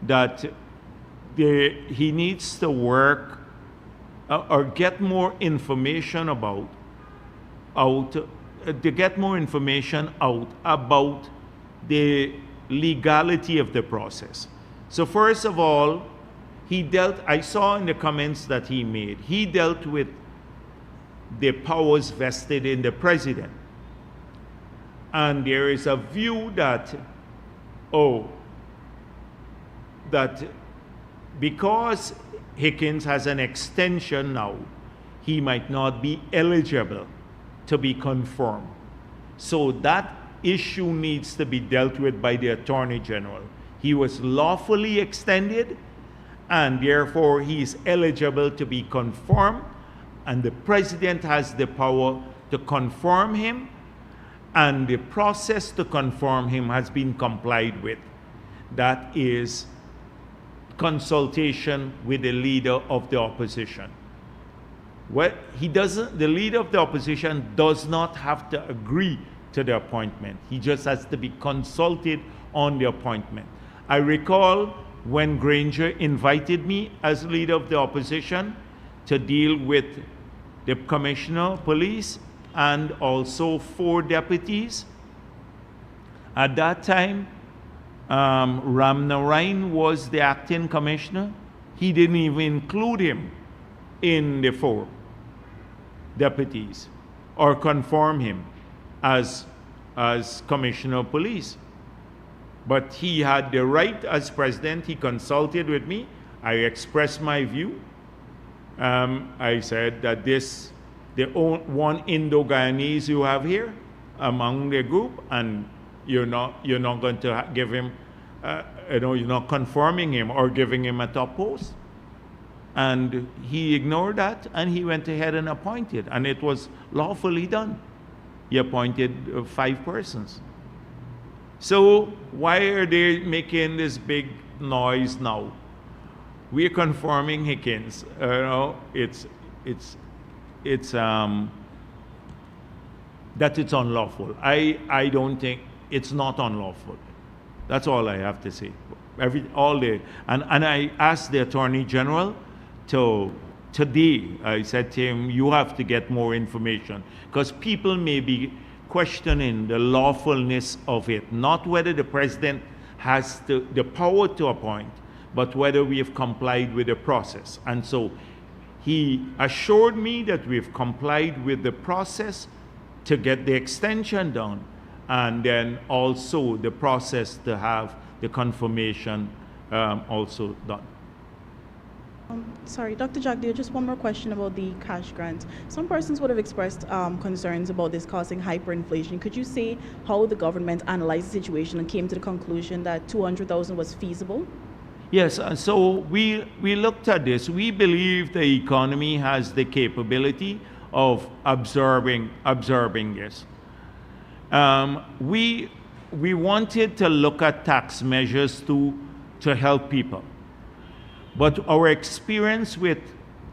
Speaker 1: that he needs to work or get more information out about the legality of the process. So first of all, I saw in the comments that he made, he dealt with the powers vested in the president. And there is a view that because Hickens has an extension now, he might not be eligible to be confirmed. So that issue needs to be dealt with by the Attorney General. He was lawfully extended, and therefore he is eligible to be confirmed, and the president has the power to confirm him, and the process to confirm him has been complied with. That is consultation with the leader of the opposition. The leader of the opposition does not have to agree to the appointment. He just has to be consulted on the appointment. I recall when Granger invited me as leader of the opposition to deal with the commissioner of police and also 4 deputies. At that time, Ram Narain was the acting commissioner. He didn't even include him in the 4 deputies or confirm him as commissioner of police. But he had the right as president. He consulted with me. I expressed my view. I said that the one Indo-Guyanese you have here among the group, and you're not going to give him, you're not confirming him or giving him a top post. And he ignored that, and he went ahead and appointed, and it was lawfully done. He appointed 5 persons. So why are they making this big noise now? We're confirming Hickens. That it's unlawful. I don't think it's not unlawful. That's all I have to say. And I asked the Attorney General today, I said to him, you have to get more information, because people may be questioning the lawfulness of it, not whether the president has the power to appoint, but whether we have complied with the process. And so he assured me that we've complied with the process to get the extension done, and then also the process to have the confirmation also done.
Speaker 3: Sorry, Dr. Jagdeo, just one more question about the cash grant. Some persons would have expressed concerns about this causing hyperinflation. Could you say how the government analyzed the situation and came to the conclusion that $200,000 was feasible?
Speaker 1: Yes, so we looked at this. We believe the economy has the capability of absorbing this. We wanted to look at tax measures to help people. But our experience with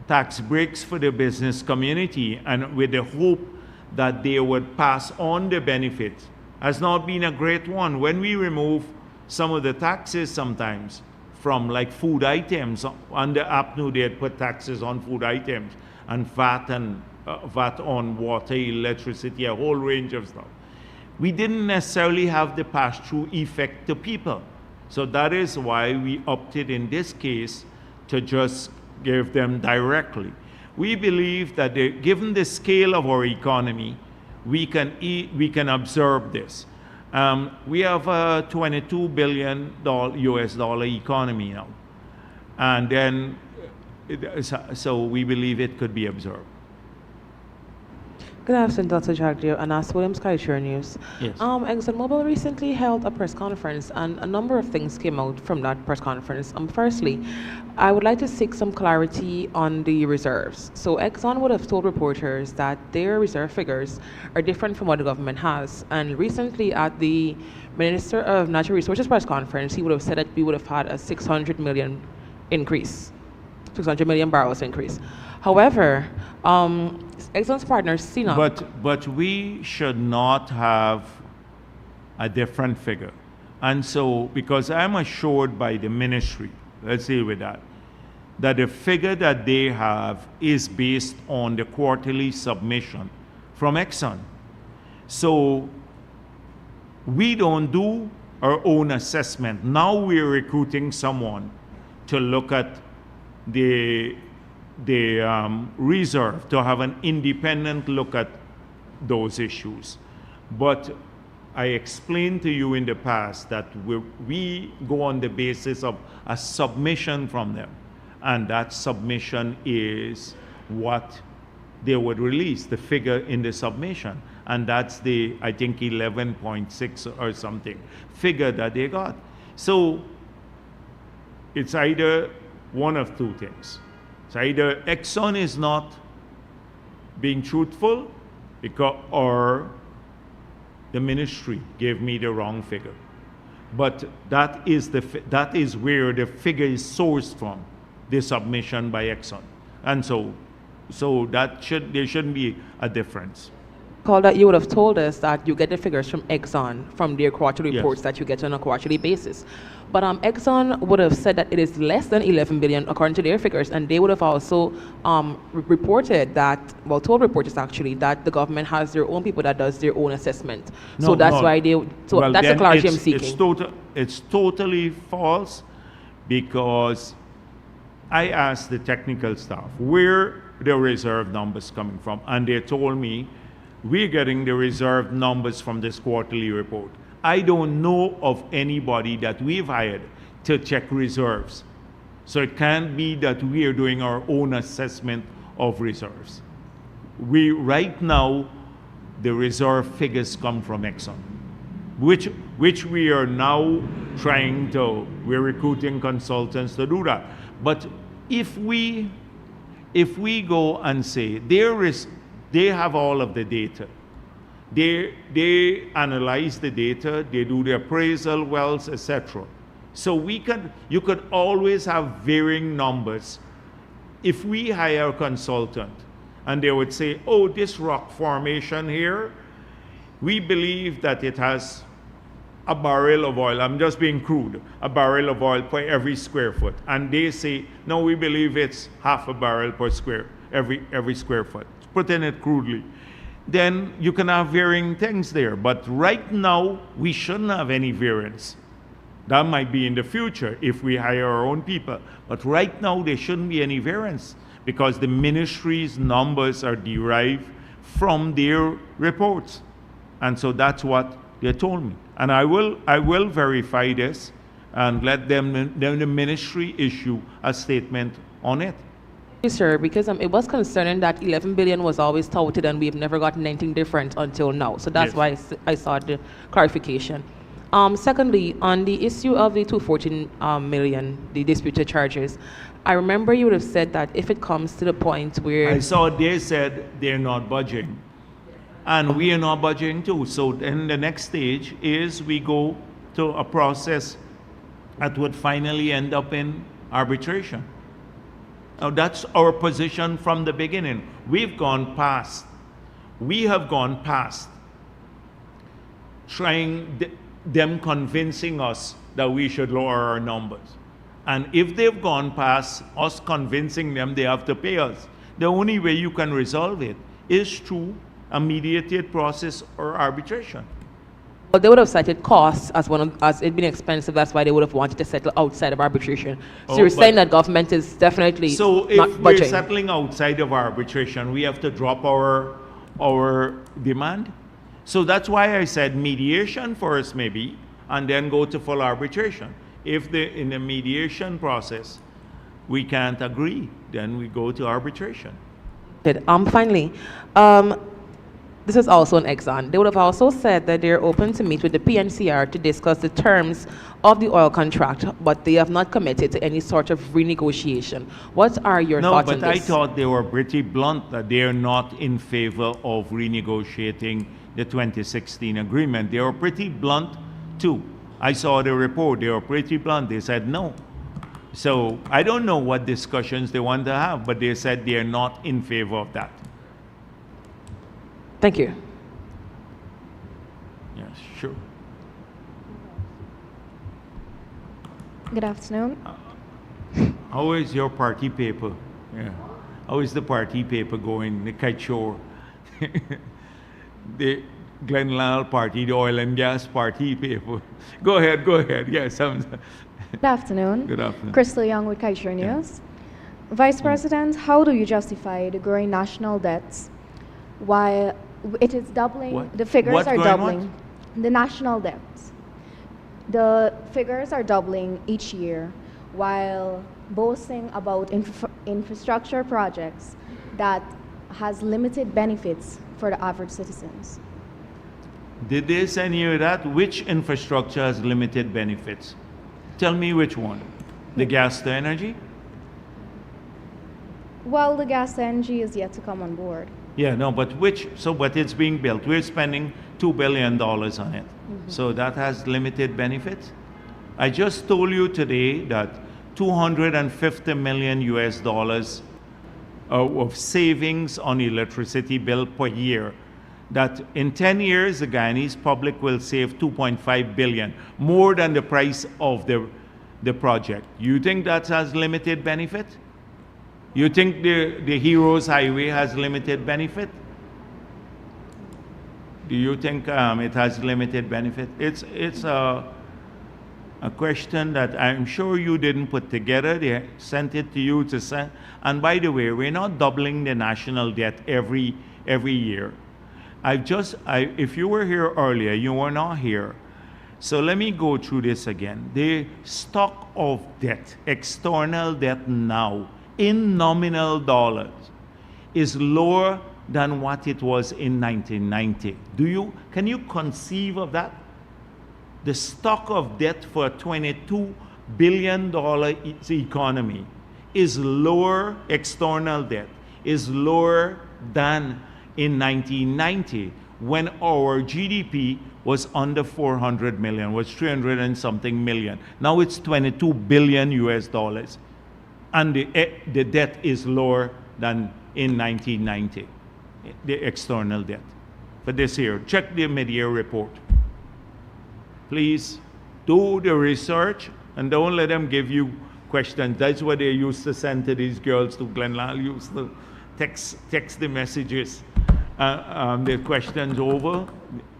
Speaker 1: tax breaks for the business community, and with the hope that they would pass on the benefits has not been a great one. When we remove some of the taxes sometimes from like food items, under APNU they had put taxes on food items and VAT on water, electricity, a whole range of stuff. We didn't necessarily have the pass-through effect to people. So that is why we opted in this case to just give them directly. We believe that given the scale of our economy, we can absorb this. We have a $22 billion US dollar economy now. And then, so we believe it could be absorbed.
Speaker 6: Good afternoon, Dr. Jagdeo, and Ask Williams, Skyshare News.
Speaker 1: Yes.
Speaker 6: ExxonMobil recently held a press conference, and a number of things came out from that press conference. Firstly, I would like to seek some clarity on the reserves. So Exxon would have told reporters that their reserve figures are different from what the government has. And recently at the Minister of Natural Resources press conference, he would have said that we would have had a 600 million increase, 600 million barrels increase. However, Exxon's partner, CNOOC.
Speaker 1: But we should not have a different figure. And so, because I'm assured by the ministry, let's deal with that the figure that they have is based on the quarterly submission from Exxon. So, we don't do our own assessment. Now we're recruiting someone to look at the reserve, to have an independent look at those issues. But I explained to you in the past that we go on the basis of a submission from them. And that submission is what they would release, the figure in the submission. And that's the, I think, 11.6 or something figure that they got. So it's either one of two things. So either Exxon is not being truthful, or the ministry gave me the wrong figure. But that is where the figure is sourced from, the submission by Exxon. And so there shouldn't be a difference.
Speaker 6: Call that you would have told us that you get the figures from Exxon from their quarterly
Speaker 1: Yes.
Speaker 6: reports that you get on a quarterly basis. But Exxon would have said that it is less than 11 billion according to their figures, and they would have also reported that, well, told reporters actually, that the government has their own people that does their own assessment. So that's why they, so
Speaker 1: well,
Speaker 6: that's the
Speaker 1: then
Speaker 6: clarity I'm seeking.
Speaker 1: It's totally false, because I asked the technical staff where the reserve numbers coming from, and they told me we're getting the reserve numbers from this quarterly report. I don't know of anybody that we've hired to check reserves. So it can't be that we are doing our own assessment of reserves. Right now, the reserve figures come from Exxon, which we are now we're recruiting consultants to do that. But if we go and say they have all of the data, they analyze the data, they do the appraisal wells, etc. So you could always have varying numbers. If we hire a consultant and they would say, oh, this rock formation here, we believe that it has a barrel of oil, I'm just being crude, a barrel of oil per every square foot. And they say, no, we believe it's half a barrel per every square foot. Putting it crudely. Then you can have varying things there. But right now, we shouldn't have any variance. That might be in the future if we hire our own people. But right now, there shouldn't be any variance, because the ministry's numbers are derived from their reports. And so that's what they told me. And I will verify this and let the ministry issue a statement on it.
Speaker 6: Yes, sir, because it was concerning that 11 billion was always touted and we've never gotten anything different until now. So that's
Speaker 1: Yes.
Speaker 6: why I saw the clarification. Secondly, on the issue of the 214 million, the disputed charges, I remember you would have said that if it comes to the point where...
Speaker 1: I saw they said they're not budgeting. And we are not budgeting too. So then the next stage is we go to a process that would finally end up in arbitration. Now that's our position from the beginning. We have gone past them convincing us that we should lower our numbers. And if they've gone past us convincing them they have to pay us, the only way you can resolve it is through a mediated process or arbitration.
Speaker 6: But they would have cited costs as it being expensive. That's why they would have wanted to settle outside of arbitration. So you're saying that government is definitely
Speaker 1: so
Speaker 6: not
Speaker 1: if we're
Speaker 6: budgeting.
Speaker 1: settling outside of arbitration, we have to drop our demand. So that's why I said mediation first, maybe, and then go to full arbitration. If in the mediation process we can't agree, then we go to arbitration.
Speaker 6: Finally, this is also an Exxon. They would have also said that they're open to meet with the PNCR to discuss the terms of the oil contract, but they have not committed to any sort of renegotiation. What are your thoughts on this?
Speaker 1: No, but I thought they were pretty blunt that they're not in favor of renegotiating the 2016 agreement. They were pretty blunt too. I saw the report. They were pretty blunt. They said no. So I don't know what discussions they want to have, but they said they're not in favor of that.
Speaker 6: Thank you.
Speaker 1: Yes, sure.
Speaker 7: Good afternoon.
Speaker 1: How is your party paper? Yeah. How is the party paper going? The kite show, the Glenlyle party, the oil and gas party paper. Go ahead. Yes.
Speaker 7: Good afternoon.
Speaker 1: Good afternoon.
Speaker 7: Crystal Young with Kaiser News. Vice President, how do you justify the growing national debts while it is doubling?
Speaker 1: What?
Speaker 7: The figures
Speaker 1: What
Speaker 7: are
Speaker 1: growing
Speaker 7: doubling.
Speaker 1: what?
Speaker 7: The national debts. The figures are doubling each year while boasting about infrastructure projects that has limited benefits for the average citizens.
Speaker 1: Did they send you that? Which infrastructure has limited benefits? Tell me which one. The gas to energy?
Speaker 7: Well, the gas to energy is yet to come on board.
Speaker 1: Yeah, no, but but it's being built. We're spending $2 billion on it.
Speaker 7: Mm-hmm.
Speaker 1: So that has limited benefits. I just told you today that $250 million US dollars of savings on electricity bill per year. That in 10 years, the Guyanese public will save $2.5 billion, more than the price of the project. You think that has limited benefit? You think the Heroes Highway has limited benefit? Do you think it has limited benefit? It's a question that I'm sure you didn't put together. They sent it to you to send. And by the way, we're not doubling the national debt every year. If you were here earlier, you were not here. So let me go through this again. The stock of debt, external debt now, in nominal dollars, is lower than what it was in 1990. Can you conceive of that? The stock of debt for a $22 billion economy is lower, external debt is lower than in 1990, when our GDP was under 400 million, was 300 and something million. Now it's 22 billion US dollars. And the debt is lower than in 1990, the external debt. For this year, check the mid-year report. Please do the research and don't let them give you questions. That's what they used to send to these girls to Glenlyle, used to text the messages. The questions over.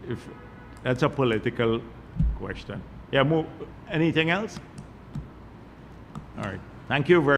Speaker 1: If that's a political question. Yeah, anything else? All right. Thank you very